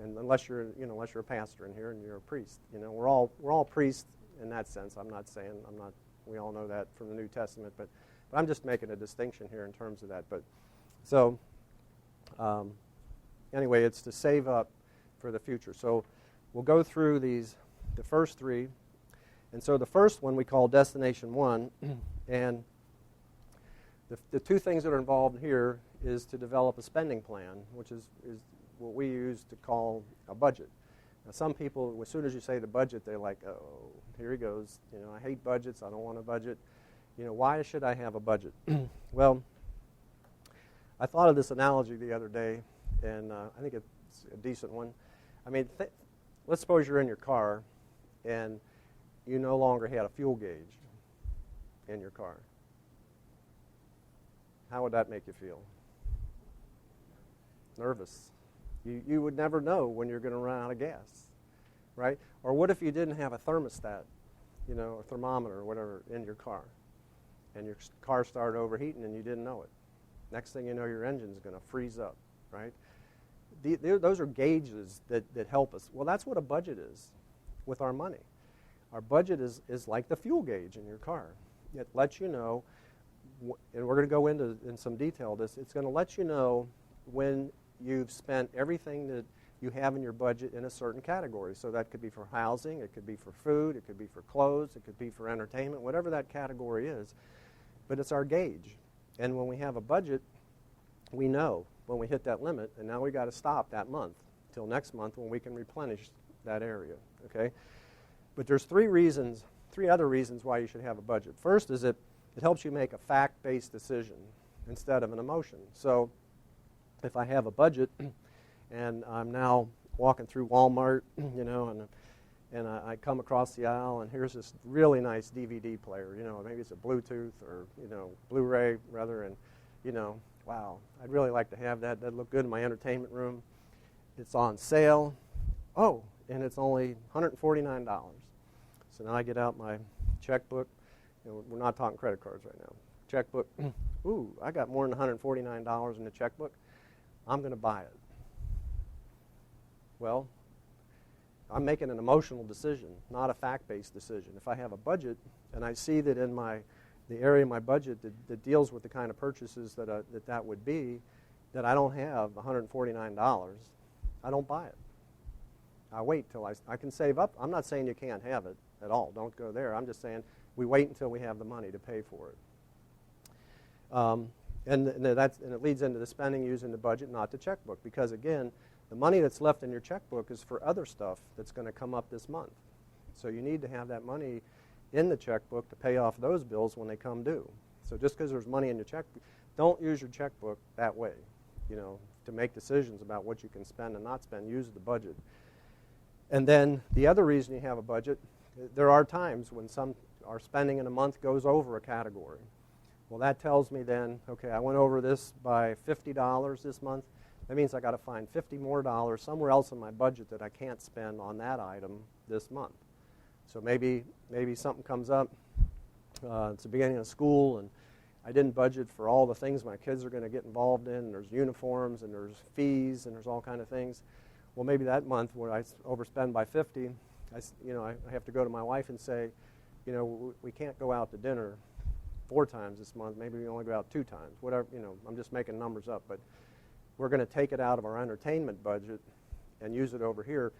And unless you're a pastor in here and you're a priest, we're all priests in that sense. We all know that from the New Testament, but I'm just making a distinction here in terms of that. But so anyway, it's to save up for the future. So we'll go through the first 3. And so the first one we call Destination 1, and the 2 things that are involved here is to develop a spending plan, which is what we use to call a budget. Now, some people, as soon as you say the budget, they're like, oh, here he goes. I hate budgets. I don't want a budget. why should I have a budget? Well, I thought of this analogy the other day, and I think it's a decent one. I mean, let's suppose you're in your car, and you no longer had a fuel gauge in your car. How would that make you feel? Nervous. You would never know when you're going to run out of gas, right? Or what if you didn't have a thermostat, a thermometer or whatever in your car, and your car started overheating and you didn't know it? Next thing you know, your engine's going to freeze up, right? Those are gauges that help us. Well, that's what a budget is with our money. Our budget is like the fuel gauge in your car. It lets you know, and we're going to go into in some detail this, it's going to let you know when you've spent everything that you have in your budget in a certain category. So that could be for housing, it could be for food, it could be for clothes, it could be for entertainment, whatever that category is. But it's our gauge. And when we have a budget, we know when we hit that limit, and now we got to stop that month till next month when we can replenish that area, okay? But there's three other reasons why you should have a budget. First is it helps you make a fact-based decision instead of an emotion. So if I have a budget and I'm now walking through Walmart, and I come across the aisle and here's this really nice DVD player, maybe it's a Bluetooth or, Blu-ray rather, and, wow, I'd really like to have that. That'd look good in my entertainment room. It's on sale. Oh, and it's only $149. So now I get out my checkbook. We're not talking credit cards right now. Checkbook. Ooh, I got more than $149 in the checkbook. I'm going to buy it. Well, I'm making an emotional decision, not a fact-based decision. If I have a budget and I see that in the area of my budget that deals with the kind of purchases that would be, that I don't have $149, I don't buy it. I wait till I can save up. I'm not saying you can't have it at all. Don't go there. I'm just saying we wait until we have the money to pay for it. And it leads into the spending using the budget, not the checkbook, because again, the money that's left in your checkbook is for other stuff that's going to come up this month. So you need to have that money in the checkbook to pay off those bills when they come due. So just because there's money in your checkbook, don't use your checkbook that way, to make decisions about what you can spend and not spend. Use the budget. And then the other reason you have a budget, there are times when our spending in a month goes over a category. Well, that tells me then, okay, I went over this by $50 this month. That means I got to find $50 more somewhere else in my budget that I can't spend on that item this month. So maybe something comes up. It's the beginning of school, and I didn't budget for all the things my kids are going to get involved in. And there's uniforms, and there's fees, and there's all kind of things. Well, maybe that month where I overspend by 50, I have to go to my wife and say, we can't go out to dinner 4 times this month. Maybe we only go out 2 times. Whatever, I'm just making numbers up, but we're going to take it out of our entertainment budget and use it over here.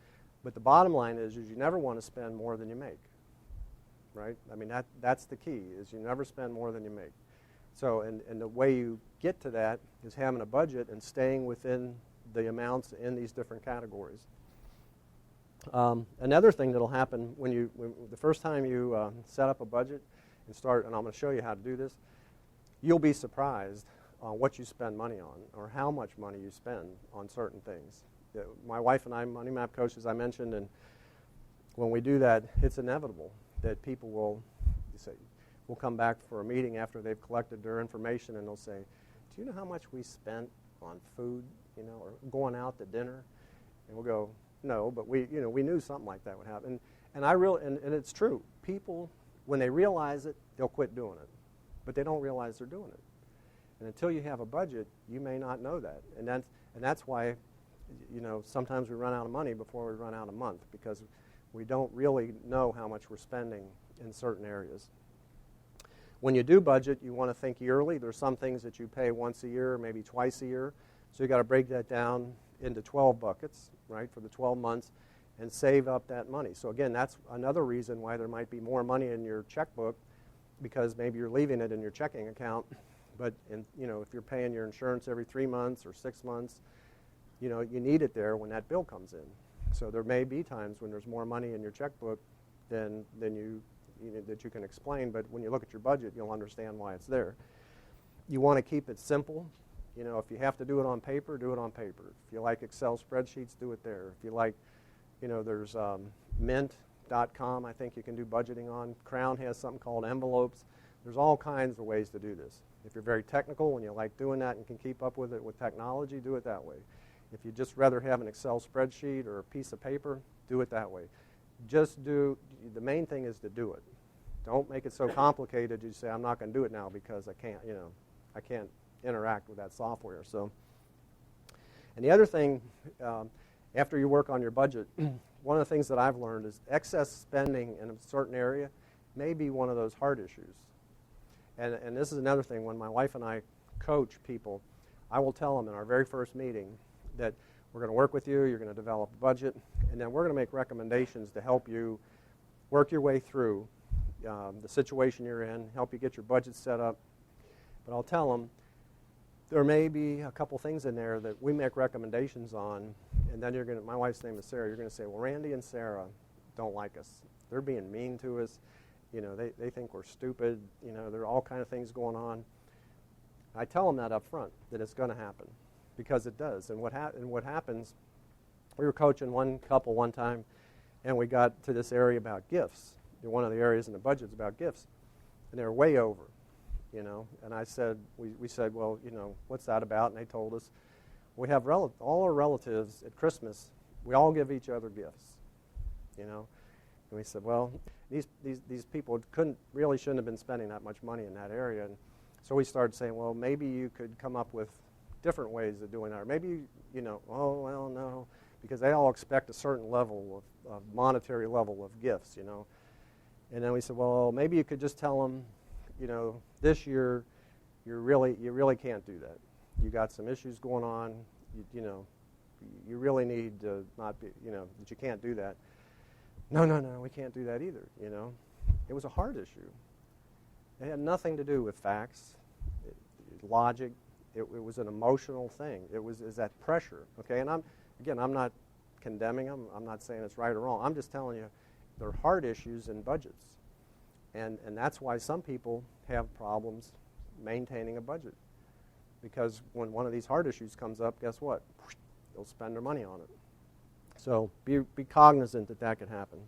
But the bottom line is you never want to spend more than you make, right? I mean, that's the key, is you never spend more than you make. So, and the way you get to that is having a budget and staying within the amounts in these different categories. Another thing that'll happen when the first time you set up a budget and start, and I'm going to show you how to do this, you'll be surprised on what you spend money on or how much money you spend on certain things. My wife and I, Money Map Coach, as I mentioned, and when we do that, it's inevitable that people will come back for a meeting after they've collected their information, and they'll say, do you know how much we spent on food, or going out to dinner? And we'll go, no, but we knew something like that would happen. And it's true. People, when they realize it, they'll quit doing it. But they don't realize they're doing it. And until you have a budget, you may not know that. And that's why, sometimes we run out of money before we run out of month, because we don't really know how much we're spending in certain areas. When you do budget, you want to think yearly. There's some things that you pay once a year, maybe twice a year. So you got to break that down into 12 buckets, right, for the 12 months, and save up that money. So again, that's another reason why there might be more money in your checkbook, because maybe you're leaving it in your checking account. But if you're paying your insurance every 3 months or 6 months, you need it there when that bill comes in. So there may be times when there's more money in your checkbook than you that you can explain, but when you look at your budget, you'll understand why it's there. You want to keep it simple. If you have to do it on paper, do it on paper. If you like Excel spreadsheets, do it there. If you like, there's mint.com, I think you can do budgeting on. Crown has something called envelopes. There's all kinds of ways to do this. If you're very technical and you like doing that and can keep up with it with technology, do it that way. If you'd just rather have an Excel spreadsheet or a piece of paper, do it that way. The main thing is to do it. Don't make it so complicated you say, I'm not going to do it now because I can't interact with that software. So, and the other thing, after you work on your budget, one of the things that I've learned is excess spending in a certain area may be one of those heart issues. And this is another thing. When my wife and I coach people, I will tell them in our very first meeting that we're going to work with you, you're going to develop a budget, and then we're going to make recommendations to help you work your way through the situation you're in, help you get your budget set up. But I'll tell them there may be a couple things in there that we make recommendations on, and then my wife's name is Sarah, you're going to say, well, Randy and Sarah don't like us. They're being mean to us. They think we're stupid. There are all kind of things going on. I tell them that up front, that it's going to happen, because it does. And what happens, we were coaching one couple one time, and we got to this area about gifts. One of the areas in the budget is about gifts, and they're way over, And I said, we said, well, what's that about? And they told us, we have all our relatives at Christmas, we all give each other gifts, And we said, well, these people shouldn't have been spending that much money in that area. And so we started saying, well, maybe you could come up with different ways of doing that. Or maybe, oh, well, no, because they all expect a certain level of monetary level of gifts, And then we said, well, maybe you could just tell them, this year you really can't do that. You got some issues going on, you really need to not be, that you can't do that. No, we can't do that either, It was a heart issue. It had nothing to do with facts, logic. It was an emotional thing. It was that pressure, okay? And I'm not condemning them. I'm not saying it's right or wrong. I'm just telling you there are heart issues in budgets. And that's why some people have problems maintaining a budget. Because when one of these heart issues comes up, guess what? They'll spend their money on it. So be cognizant that could happen.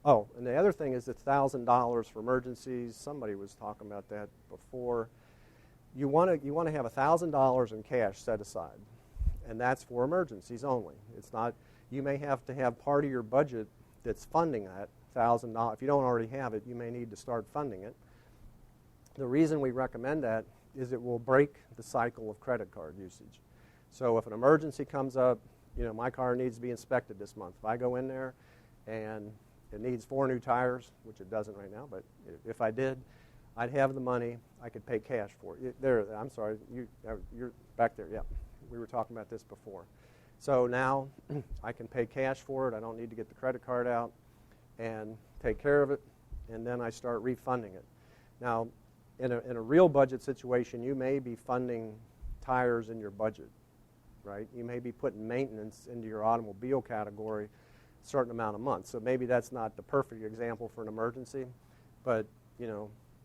Oh, and the other thing is it's $1,000 for emergencies. Somebody was talking about that before. You want to have $1,000 in cash set aside, and that's for emergencies only. It's not. You may have to have part of your budget that's funding that $1,000. If you don't already have it, you may need to start funding it. The reason we recommend that is it will break the cycle of credit card usage. So if an emergency comes up, my car needs to be inspected this month. If I go in there and it needs 4 new tires, which it doesn't right now, but if I did, I'd have the money. I could pay cash for it. I'm sorry, you're back there. Yeah, we were talking about this before. So now I can pay cash for it. I don't need to get the credit card out and take care of it, and then I start refunding it. Now, in a real budget situation, you may be funding tires in your budget, right? You may be putting maintenance into your automobile category a certain amount of months. So maybe that's not the perfect example for an emergency, but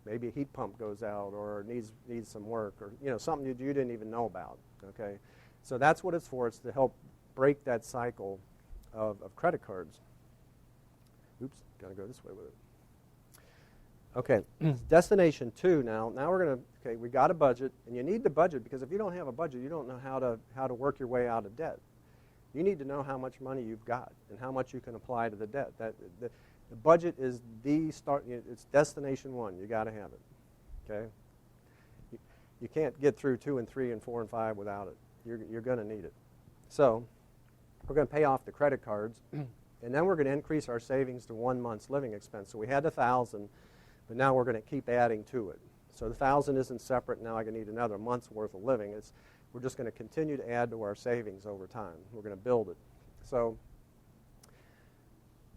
maybe a heat pump goes out or needs some work, or something you didn't even know about. Okay, so that's what it's for. It's to help break that cycle of credit cards. Oops, got to go this way with it. Okay, destination 2 now. Now we're going to, okay, we got a budget, and you need the budget because if you don't have a budget, you don't know how to work your way out of debt. You need to know how much money you've got and how much you can apply to the debt. The budget is the start. It's destination 1. You got to have it. Okay. You can't get through 2 and 3 and 4 and 5 without it. You're going to need it. So we're going to pay off the credit cards, and then we're going to increase our savings to 1 month's living expense. So we had $1,000, but now we're going to keep adding to it. So the $1,000 isn't separate. Now I need another month's worth of living. We're just going to continue to add to our savings over time. We're going to build it. So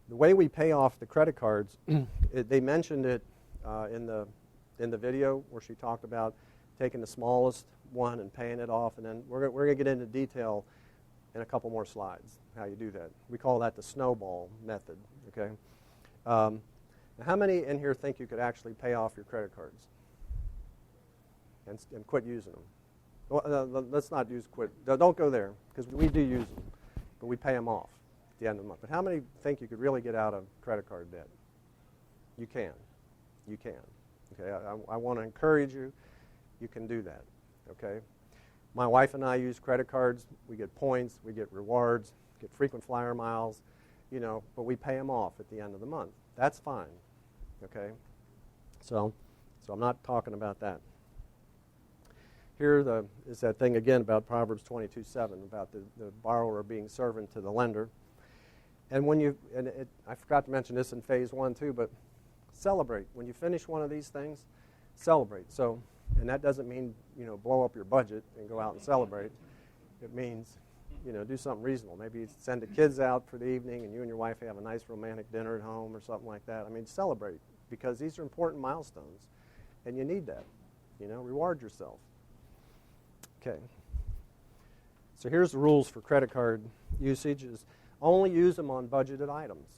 the way we pay off the credit cards, they mentioned it in the video where she talked about taking the smallest one and paying it off, and then we're going to get into detail in a couple more slides how you do that. We call that the snowball method. Okay, Now, how many in here think you could actually pay off your credit cards and quit using them? Well, let's not use quit. Don't go there, because we do use them, but we pay them off at the end of the month. But how many think you could really get out of credit card debt? You can. You can. Okay, I want to encourage you. You can do that. Okay. My wife and I use credit cards. We get points. We get rewards. Get frequent flyer miles. But we pay them off at the end of the month. That's fine. Okay. So I'm not talking about that. Here is that thing again about Proverbs 22:7 about the borrower being servant to the lender. And I forgot to mention this in phase 1 too, but celebrate. When you finish one of these things, celebrate. So, and that doesn't mean, blow up your budget and go out and celebrate. It means, do something reasonable. Maybe send the kids out for the evening and you and your wife have a nice romantic dinner at home or something like that. I mean, celebrate, because these are important milestones and you need that. Reward yourself. Okay. So here's the rules for credit card usage is only use them on budgeted items.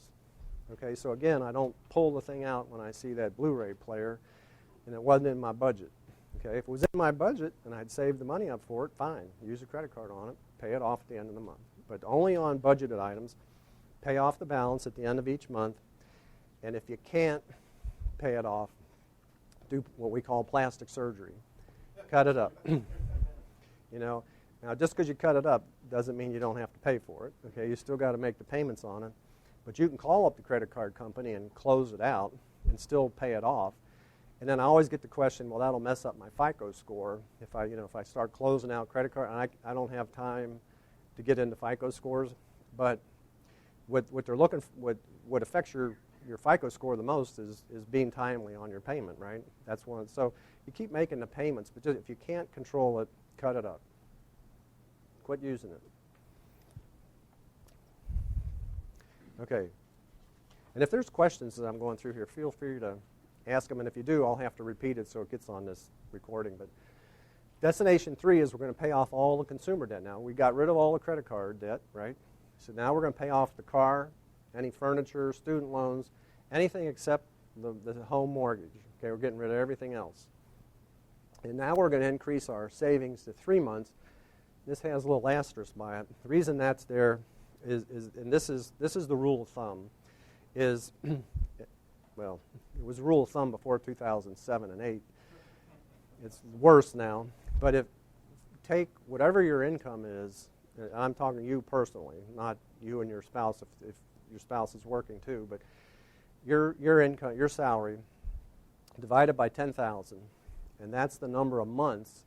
Okay, so again, I don't pull the thing out when I see that Blu-ray player and it wasn't in my budget. Okay, if it was in my budget and I'd saved the money up for it, fine. Use a credit card on it, pay it off at the end of the month. But only on budgeted items, pay off the balance at the end of each month. And if you can't pay it off, do what we call plastic surgery. Cut it up. Now just because you cut it up doesn't mean you don't have to pay for it. Okay, you still got to make the payments on it. But you can call up the credit card company and close it out and still pay it off. And then I always get the question, well, that'll mess up my FICO score if I start closing out credit card. And I don't have time to get into FICO scores. But what they're looking for, what affects your FICO score the most is being timely on your payment, right? That's one. So you keep making the payments, but if you can't control it, cut it up. Quit using it. Okay. And if there's questions that I'm going through here, feel free to ask them. And if you do, I'll have to repeat it so it gets on this recording. But destination 3 is we're going to pay off all the consumer debt. Now, we got rid of all the credit card debt, right? So now we're going to pay off the car, any furniture, student loans, anything except the home mortgage. Okay, we're getting rid of everything else. And now we're going to increase our savings to 3 months. This has a little asterisk by it. The reason that's there is and this is the rule of thumb, is, well, it was a rule of thumb before 2007 and 8. It's worse now. But if take whatever your income is, and I'm talking to you personally, not you and your spouse if your spouse is working too, but your income, your salary, divided by 10,000, and that's the number of months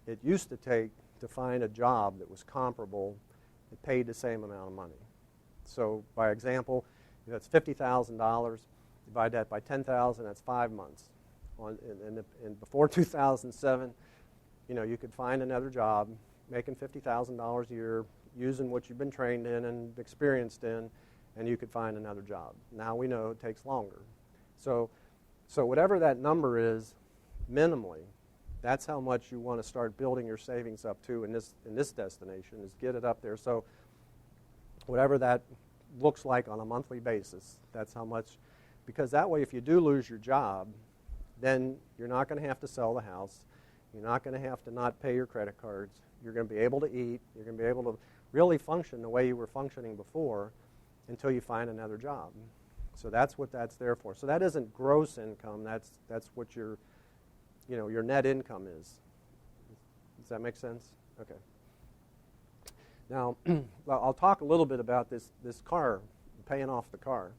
it used to take to find a job that was comparable that paid the same amount of money. So, by example, if that's $50,000, divide that by 10,000, that's 5 months. And before 2007, you could find another job making $50,000 a year, using what you've been trained in and experienced in, and you could find another job. Now we know it takes longer. So whatever that number is, minimally, that's how much you want to start building your savings up to in this destination, is get it up there. So whatever that looks like on a monthly basis, that's how much, because that way if you do lose your job, then you're not going to have to sell the house. You're not going to have to not pay your credit cards. You're going to be able to eat. You're going to be able to really function the way you were functioning before until you find another job. So that's what that's there for. So that isn't gross income. That's what your net income is. Does that make sense? Okay. Now, I'll talk a little bit about this car, paying off the car.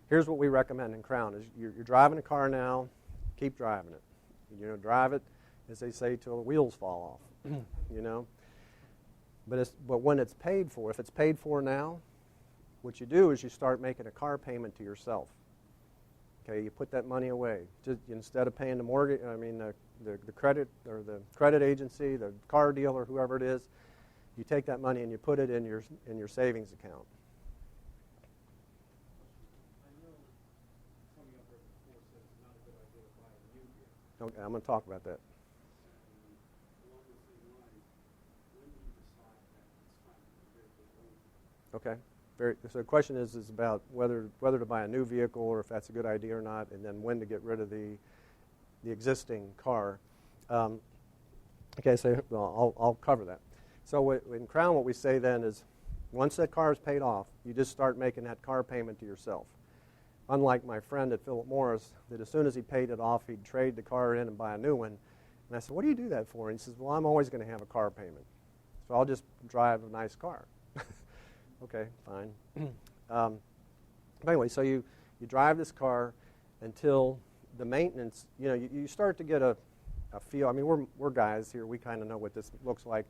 Here's what we recommend in Crown: is you're driving a car now, keep driving it. Drive it, as they say, till the wheels fall off. But when it's paid for, if it's paid for now, what you do is you start making a car payment to yourself. Okay, you put that money away. Just instead of paying the mortgage, the credit or the credit agency, the car dealer, whoever it is, you take that money and you put it in your savings account. Okay, I'm going to talk about that. Okay. So the question is about whether to buy a new vehicle or if that's a good idea or not, and then when to get rid of the existing car. Okay, so I'll cover that. So in Crown, what we say then is, once that car is paid off, you just start making that car payment to yourself. Unlike my friend at Philip Morris, that as soon as he paid it off, he'd trade the car in and buy a new one. And I said, what do you do that for? And he says, well, I'm always going to have a car payment, so I'll just drive a nice car. Okay, fine. But anyway, so you drive this car until the maintenance, you start to get a feel. I mean, we're guys here. We kind of know what this looks like.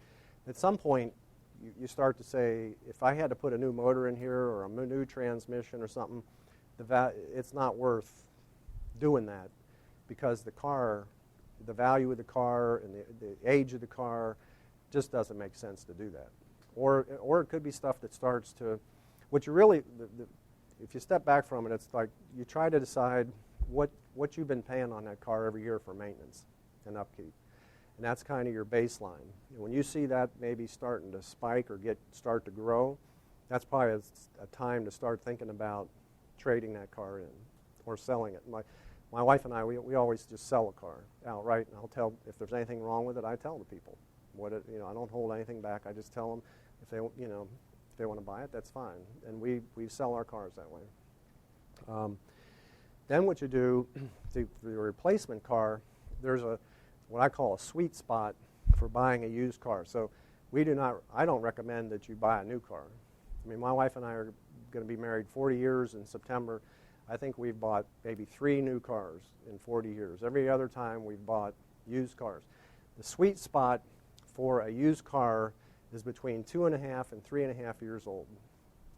At some point, you start to say, if I had to put a new motor in here or a new transmission or something, it's not worth doing that, because the value of the car and the age of the car just doesn't make sense to do that. Or it could be stuff that starts to, what you really, if you step back from it, it's like you try to decide what you've been paying on that car every year for maintenance and upkeep. And that's kind of your baseline. And when you see that maybe starting to spike or start to grow, that's probably a time to start thinking about trading that car in or selling it. My wife and I, we always just sell a car outright, and I'll tell, if there's anything wrong with it, I tell the people. I don't hold anything back. I just tell them if they want to buy it, that's fine. And we sell our cars that way. Then what you do, the replacement car, there's what I call a sweet spot for buying a used car. So I don't recommend that you buy a new car. I mean, my wife and I are going to be married 40 years in September. I think we've bought maybe 3 new cars in 40 years. Every other time we've bought used cars. The sweet spot for a used car is between 2.5 and 3.5 years old.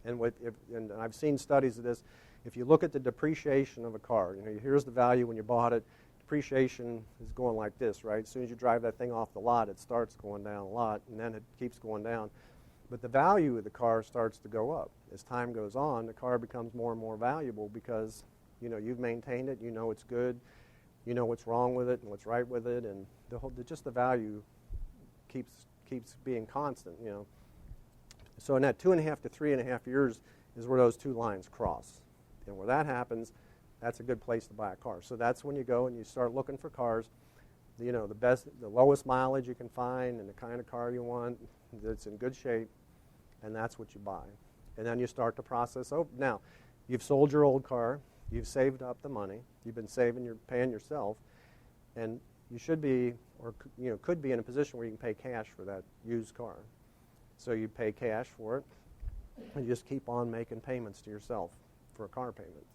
And I've seen studies of this. If you look at the depreciation of a car, here's the value when you bought it. Depreciation is going like this, right? As soon as you drive that thing off the lot, it starts going down a lot, and then it keeps going down. But the value of the car starts to go up. As time goes on, the car becomes more and more valuable because, you've maintained it, it's good, you know what's wrong with it and what's right with it, and the value keeps being constant, So in that 2.5 to 3.5 years is where those two lines cross. And where that happens, that's a good place to buy a car. So that's when you go and you start looking for cars, the lowest mileage you can find and the kind of car you want that's in good shape, and that's what you buy. And then you start the process over. Now, you've sold your old car, you've saved up the money, you've been paying yourself, and you should be, or could be in a position where you can pay cash for that used car. So you pay cash for it, and you just keep on making payments to yourself for a car payment.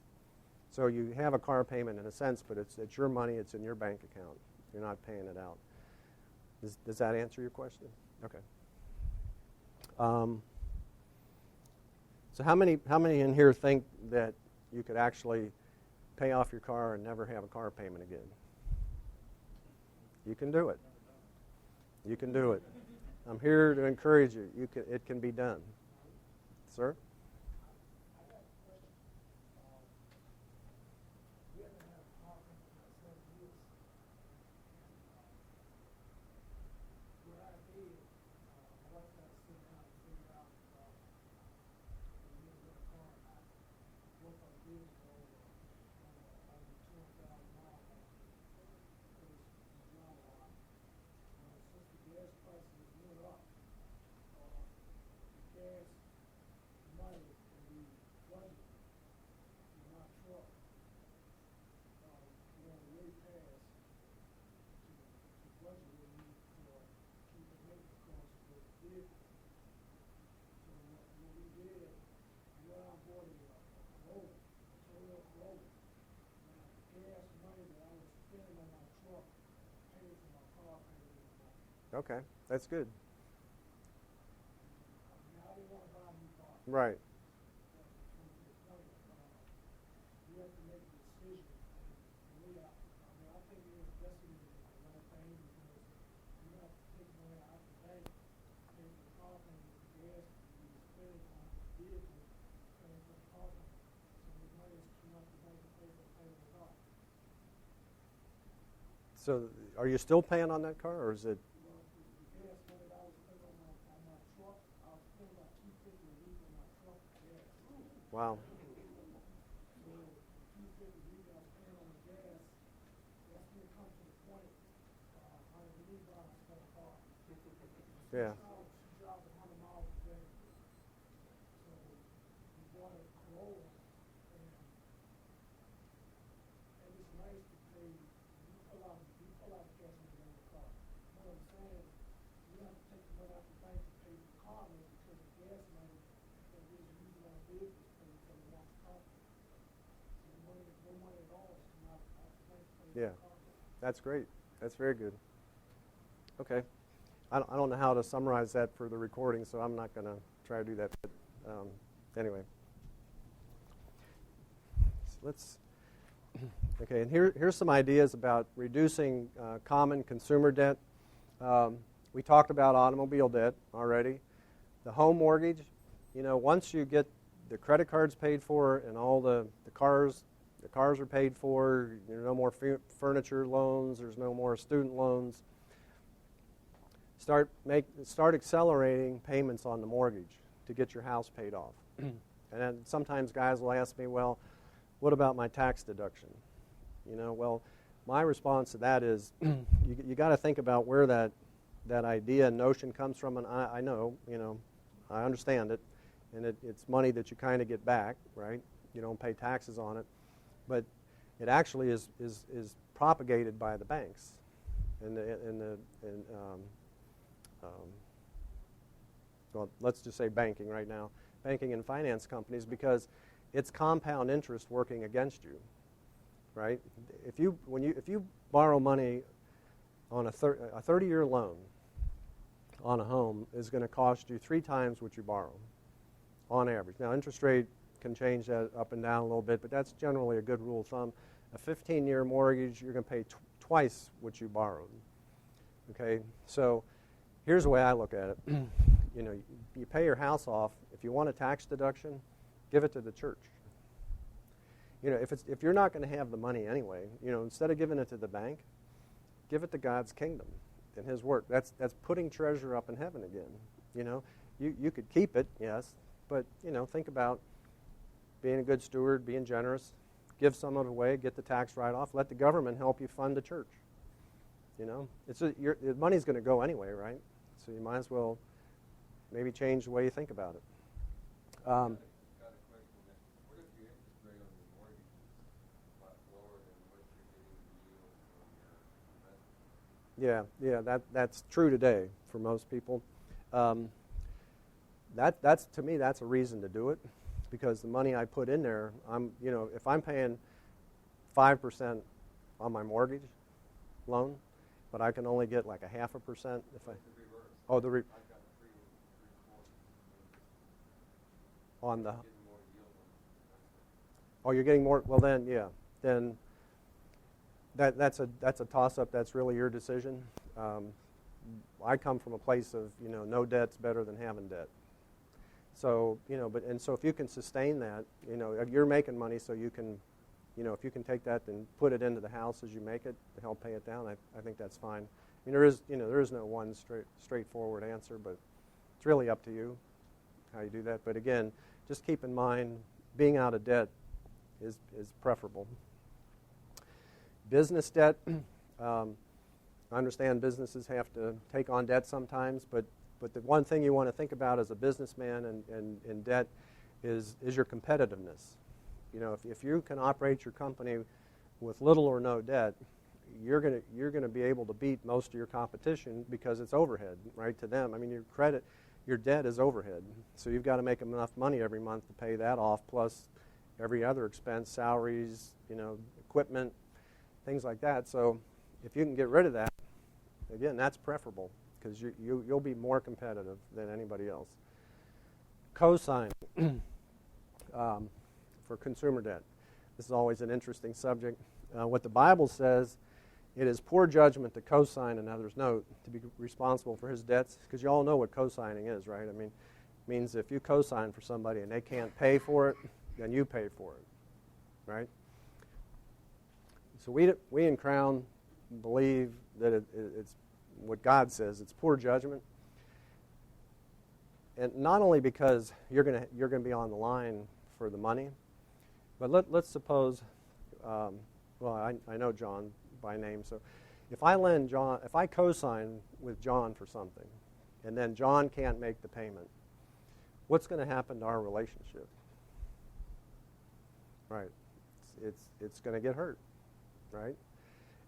So you have a car payment in a sense, but it's your money, it's in your bank account. You're not paying it out. Does that answer your question? Okay. So how many in here think that you could actually pay off your car and never have a car payment again? You can do it. You can do it. I'm here to encourage you. It can be done. Sir? Okay, that's good. Right. So are you still paying on that car, or is it? Wow. Yeah. Yeah. That's great. That's very good. Okay. I don't know how to summarize that for the recording, so I'm not going to try to do that. But anyway. So let's. Okay, and here's some ideas about reducing common consumer debt. We talked about automobile debt already. The home mortgage, once you get the credit cards paid for and all the cars are paid for, there's no more furniture loans, there's no more student loans. Start accelerating payments on the mortgage to get your house paid off. And then sometimes guys will ask me, well, what about my tax deduction? Well, my response to that is you got to think about where that idea and notion comes from, and I know, I understand it, and it's money that you kind of get back, right? You don't pay taxes on it, but it actually is propagated by the banks, well, let's just say banking right now, banking and finance companies, because it's compound interest working against you, right? If you borrow money on a 30-year loan on a home is going to cost you 3 times what you borrow on average. Now, interest rate can change that up and down a little bit, but that's generally a good rule of thumb. A 15-year mortgage, you're going to pay twice what you borrowed. Okay, so here's the way I look at it. You pay your house off. If you want a tax deduction, give it to the church. If you're not going to have the money anyway, instead of giving it to the bank, give it to God's kingdom and His work. That's putting treasure up in heaven again. You could keep it, yes, but think about being a good steward, being generous, give some of it away, get the tax write-off, let the government help you fund the church. The money's going to go anyway, right? So you might as well maybe change the way you think about it. Yeah, that's true today for most people. That's to me, that's a reason to do it, because the money I put in there, if I'm paying 5% on my mortgage loan, but I can only get like 0.5% if I. On the. Oh, you're getting more. Well, then, yeah, then. That's a toss-up. That's really your decision. I come from a place of no debt's better than having debt. So so if you can sustain that, you're making money, so you can, if you can take that and put it into the house as you make it to help pay it down, I think that's fine. There is no one straightforward answer, but it's really up to you how you do that. But again, just keep in mind being out of debt is preferable. Business debt, I understand businesses have to take on debt sometimes, but the one thing you want to think about as a businessman and in debt is your competitiveness. If you can operate your company with little or no debt, you're going to be able to beat most of your competition because it's overhead, right, to them. I mean, your debt is overhead, so you've got to make enough money every month to pay that off, plus every other expense, salaries, equipment, things like that. So if you can get rid of that, again, that's preferable because you'll be more competitive than anybody else. Co-signing for consumer debt. This is always an interesting subject. What the Bible says, it is poor judgment to co-sign another's note to be responsible for his debts, because you all know what co-signing is, right? I mean, it means if you co-sign for somebody and they can't pay for it, then you pay for it, right? So we in Crown believe that it's what God says. It's poor judgment, and not only because you're going to be on the line for the money. But let's suppose, I know John by name, so if I co-sign with John for something, and then John can't make the payment, what's going to happen to our relationship? Right. It's going to get hurt, right?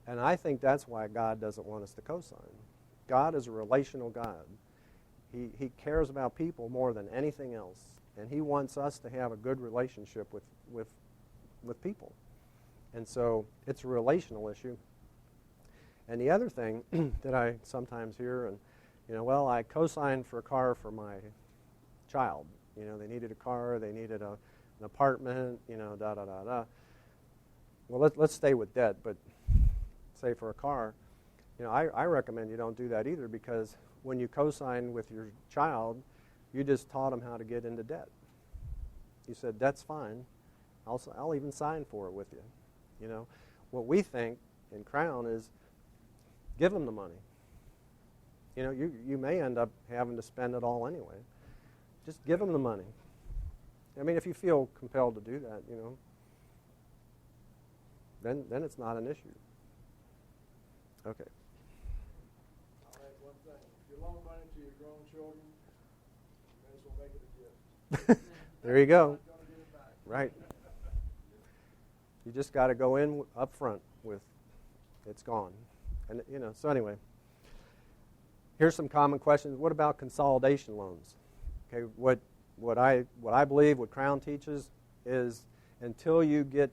And I think that's why God doesn't want us to co-sign. God is a relational God. He cares about people more than anything else, and He wants us to have a good relationship with people. And so it's a relational issue. And the other thing that I sometimes hear, and I co-signed for a car for my child. They needed a car, they needed an apartment, da-da-da-da. Well, let's stay with debt, but say for a car, I recommend you don't do that either, because when you co-sign with your child, you just taught them how to get into debt. You said, that's fine. I'll even sign for it with you. What we think in Crown is give them the money. You may end up having to spend it all anyway. Just give them the money. I mean, if you feel compelled to do that, then it's not an issue. Okay. I'll add one thing. If you loan money to your grown children, you may as well make it a gift. There you go. You're not going to get it back. Right. You just got to go in up front with it's gone. And so anyway, here's some common questions. What about consolidation loans? Okay, what I believe what Crown teaches is until you get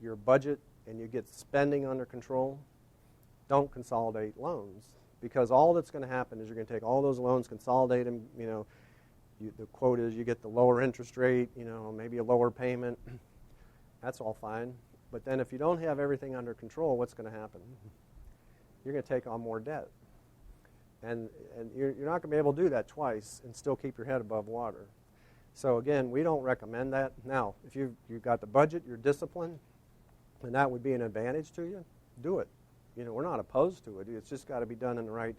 your budget and you get spending under control, don't consolidate loans, because all that's going to happen is you're going to take all those loans, consolidate them. The quote is you get the lower interest rate, maybe a lower payment. That's all fine. But then if you don't have everything under control, what's going to happen? You're going to take on more debt. And you're not going to be able to do that twice and still keep your head above water. So again, we don't recommend that. Now, if you've got the budget, you're disciplined, and that would be an advantage to you, do it. We're not opposed to it. It's just got to be done in the right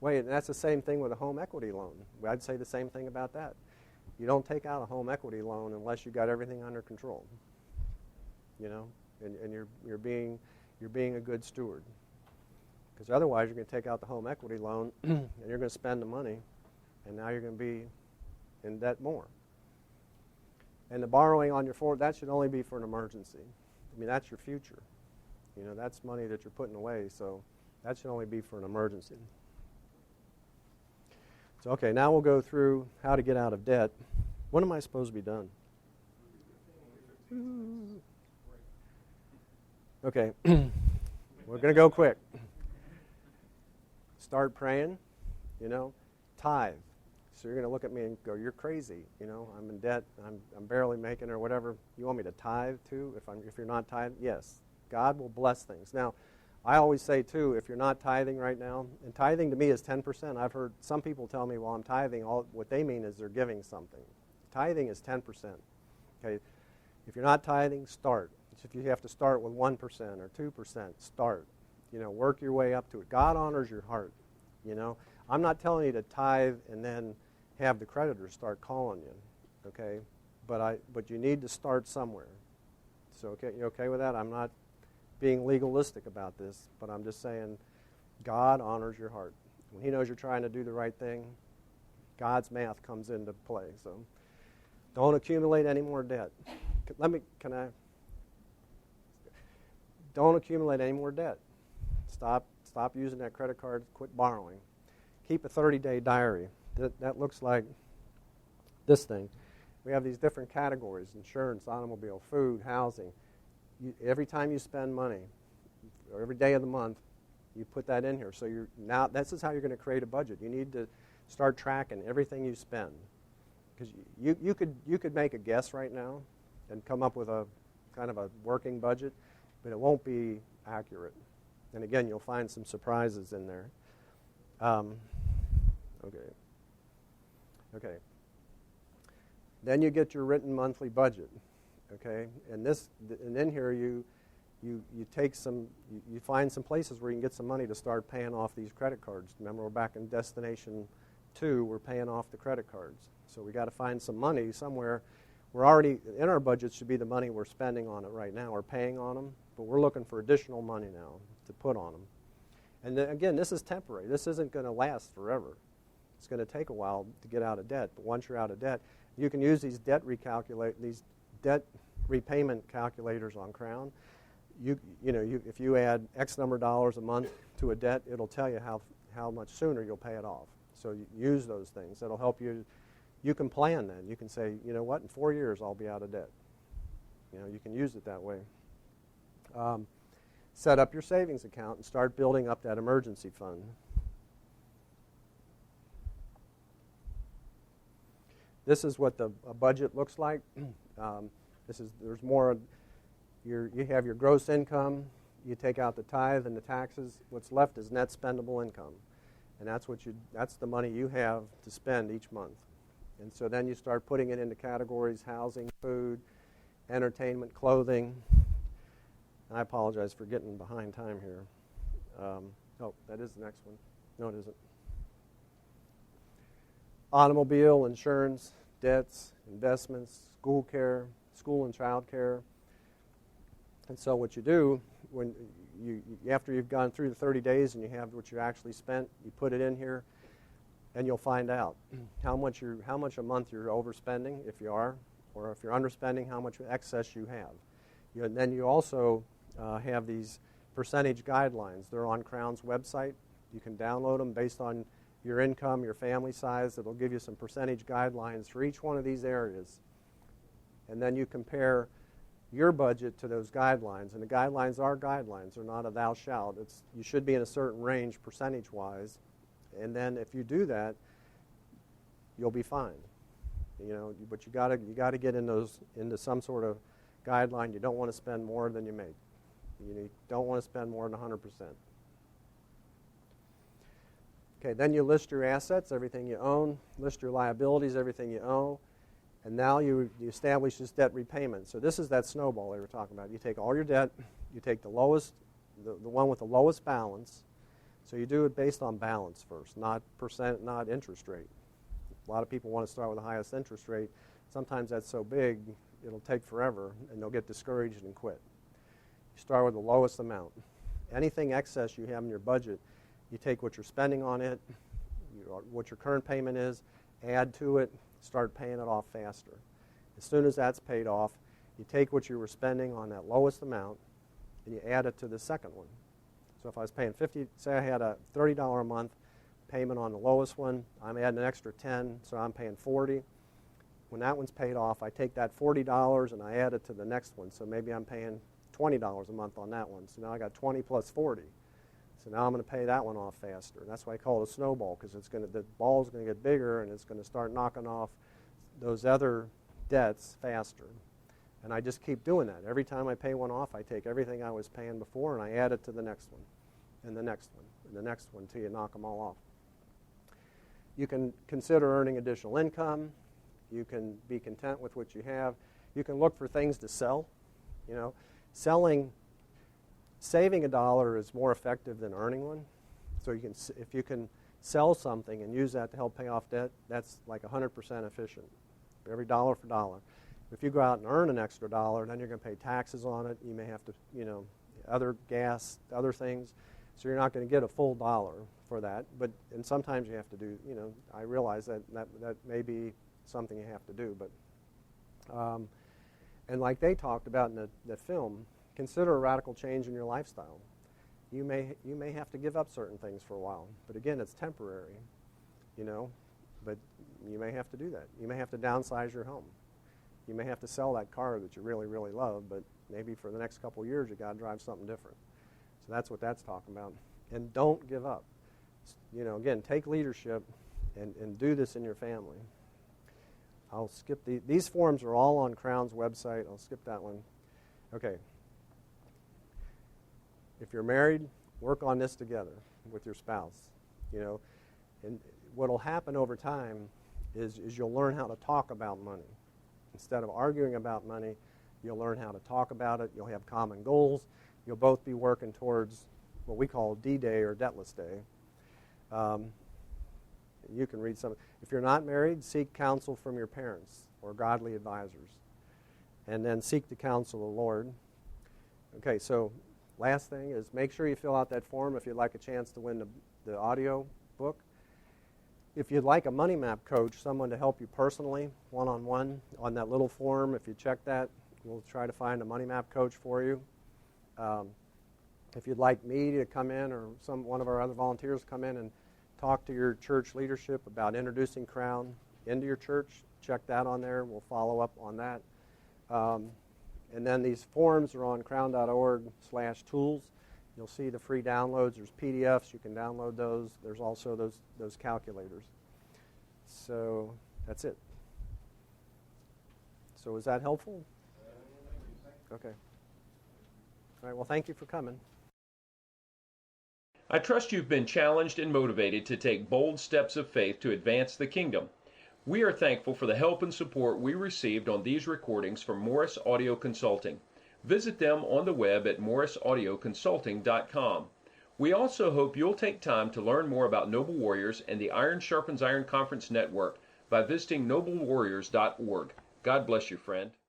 way. And that's the same thing with a home equity loan. I'd say the same thing about that. You don't take out a home equity loan unless you've got everything under control. And you're being a good steward. Because otherwise you're going to take out the home equity loan and you're going to spend the money, and now you're going to be in debt more. And the borrowing on your that should only be for an emergency. I mean, that's your future. That's money that you're putting away, so that should only be for an emergency. So, okay, now we'll go through how to get out of debt. When am I supposed to be done? Okay, we're going to go quick. Start praying, tithe. So you're going to look at me and go, you're crazy, I'm in debt, I'm barely making, or whatever. You want me to tithe too if you're not tithing? Yes, God will bless things. Now, I always say too, if you're not tithing right now, and tithing to me is 10%. I've heard some people tell me, well, I'm tithing. What they mean is they're giving something. Tithing is 10%. Okay, if you're not tithing, start. If you have to start with 1% or 2%, start. Work your way up to it. God honors your heart. I'm not telling you to tithe and then have the creditors start calling you, okay? But you need to start somewhere. So, okay, you okay with that? I'm not being legalistic about this, but I'm just saying God honors your heart. When He knows you're trying to do the right thing, God's math comes into play. So, don't accumulate any more debt. Don't accumulate any more debt. Stop using that credit card. Quit borrowing. Keep a 30-day diary. That looks like this thing. We have these different categories: insurance, automobile, food, housing. Every time you spend money, or every day of the month, you put that in here. So this is how you're going to create a budget. You need to start tracking everything you spend, because you could make a guess right now and come up with a kind of a working budget, but it won't be accurate. And again, you'll find some surprises in there. Okay. Then you get your written monthly budget. Okay, and in here you find some places where you can get some money to start paying off these credit cards. Remember, we're back in Destination 2. We're paying off the credit cards. So we got to find some money somewhere we're already, in our budget should be the money we're spending on it right now or paying on them, but we're looking for additional money now to put on them. And then, again, this is temporary. This isn't going to last forever. It's going to take a while to get out of debt, but once you're out of debt, you can use these debt repayment calculators on Crown. If you add X number of dollars a month to a debt, it'll tell you how much sooner you'll pay it off. So you use those things. That'll help you. You can plan then. You can say, you know what, in 4 years I'll be out of debt. You can use it that way. Set up your savings account and start building up that emergency fund. This is what a budget looks like. There's more. You have your gross income. You take out the tithe and the taxes. What's left is net spendable income, and that's the money you have to spend each month. And so then you start putting it into categories: housing, food, entertainment, clothing. I apologize for getting behind time here. That is the next one. No, it isn't. Automobile, insurance, debts, investments, school care, school and child care. And so what you do, when after you've gone through the 30 days and you have what you actually spent, you put it in here, and you'll find out how much a month you're overspending, if you are, or if you're underspending, how much excess you have. And then you also have these percentage guidelines. They're on Crown's website. You can download them based on your income, your family size. It'll give you some percentage guidelines for each one of these areas. And then you compare your budget to those guidelines. And the guidelines are guidelines. They're not a thou shalt. You should be in a certain range percentage-wise. And then if you do that, you'll be fine. But you got to get into some sort of guideline. You don't want to spend more than you make. You don't want to spend more than 100%. Okay, then you list your assets, everything you own, list your liabilities, everything you owe, and now you establish this debt repayment. So this is that snowball they were talking about. You take all your debt, you take the lowest, the one with the lowest balance. So you do it based on balance first, not percent, not interest rate. A lot of people want to start with the highest interest rate. Sometimes that's so big, it'll take forever, and they'll get discouraged and quit. You start with the lowest amount. Anything excess you have in your budget, you take what you're spending on it, what your current payment is, add to it, start paying it off faster. As soon as that's paid off, you take what you were spending on that lowest amount and you add it to the second one. So if I was paying say I had a $30 a month payment on the lowest one, I'm adding an extra 10, so I'm paying 40. When that one's paid off, I take that $40 and I add it to the next one. So maybe I'm paying $20 a month on that one. So now I got 20 plus 40. So now I'm going to pay that one off faster. That's why I call it a snowball, because the ball's going to get bigger and it's going to start knocking off those other debts faster. And I just keep doing that. Every time I pay one off, I take everything I was paying before and I add it to the next one, and the next one, and the next one, until you knock them all off. You can consider earning additional income. You can be content with what you have. You can look for things to sell. Saving $1 is more effective than earning one. So if you can sell something and use that to help pay off debt, that's like 100% efficient. Every dollar for dollar. If you go out and earn an extra $1, then you're going to pay taxes on it. You may have to, other gas, other things. So you're not going to get a full $1 for that. And sometimes you have to do, I realize that may be something you have to do. But and like they talked about in the film, consider a radical change in your lifestyle. You may have to give up certain things for a while, but again, it's temporary, but you may have to do that. You may have to downsize your home. You may have to sell that car that you really, really love, but maybe for the next couple of years you got to drive something different. So that's what that's talking about. And don't give up. Again, take leadership and do this in your family. I'll skip these forms are all on Crown's website. I'll skip that one. Okay. If you're married, work on this together with your spouse. And what will happen over time is you'll learn how to talk about money. Instead of arguing about money, you'll learn how to talk about it. You'll have common goals. You'll both be working towards what we call D-Day or Debtless Day. You can read some. If you're not married, seek counsel from your parents. or godly advisors. And then seek the counsel of the Lord. Okay, so last thing is make sure you fill out that form if you'd like a chance to win the audio book. If you'd like a money map coach, someone to help you personally, one-on-one, on that little form, if you check that, we'll try to find a money map coach for you. If you'd like me to come in or one of our other volunteers come in and talk to your church leadership about introducing Crown into your church, check that on there. We'll follow up on that. And then these forms are on crown.org/tools. You'll see the free downloads. There's PDFs. You can download those. There's also those calculators. So that's it. So is that helpful? Okay. All right. Well, thank you for coming. I trust you've been challenged and motivated to take bold steps of faith to advance the kingdom. We are thankful for the help and support we received on these recordings from Morris Audio Consulting. Visit them on the web at morrisaudioconsulting.com. We also hope you'll take time to learn more about Noble Warriors and the Iron Sharpens Iron Conference Network by visiting noblewarriors.org. God bless you, friend.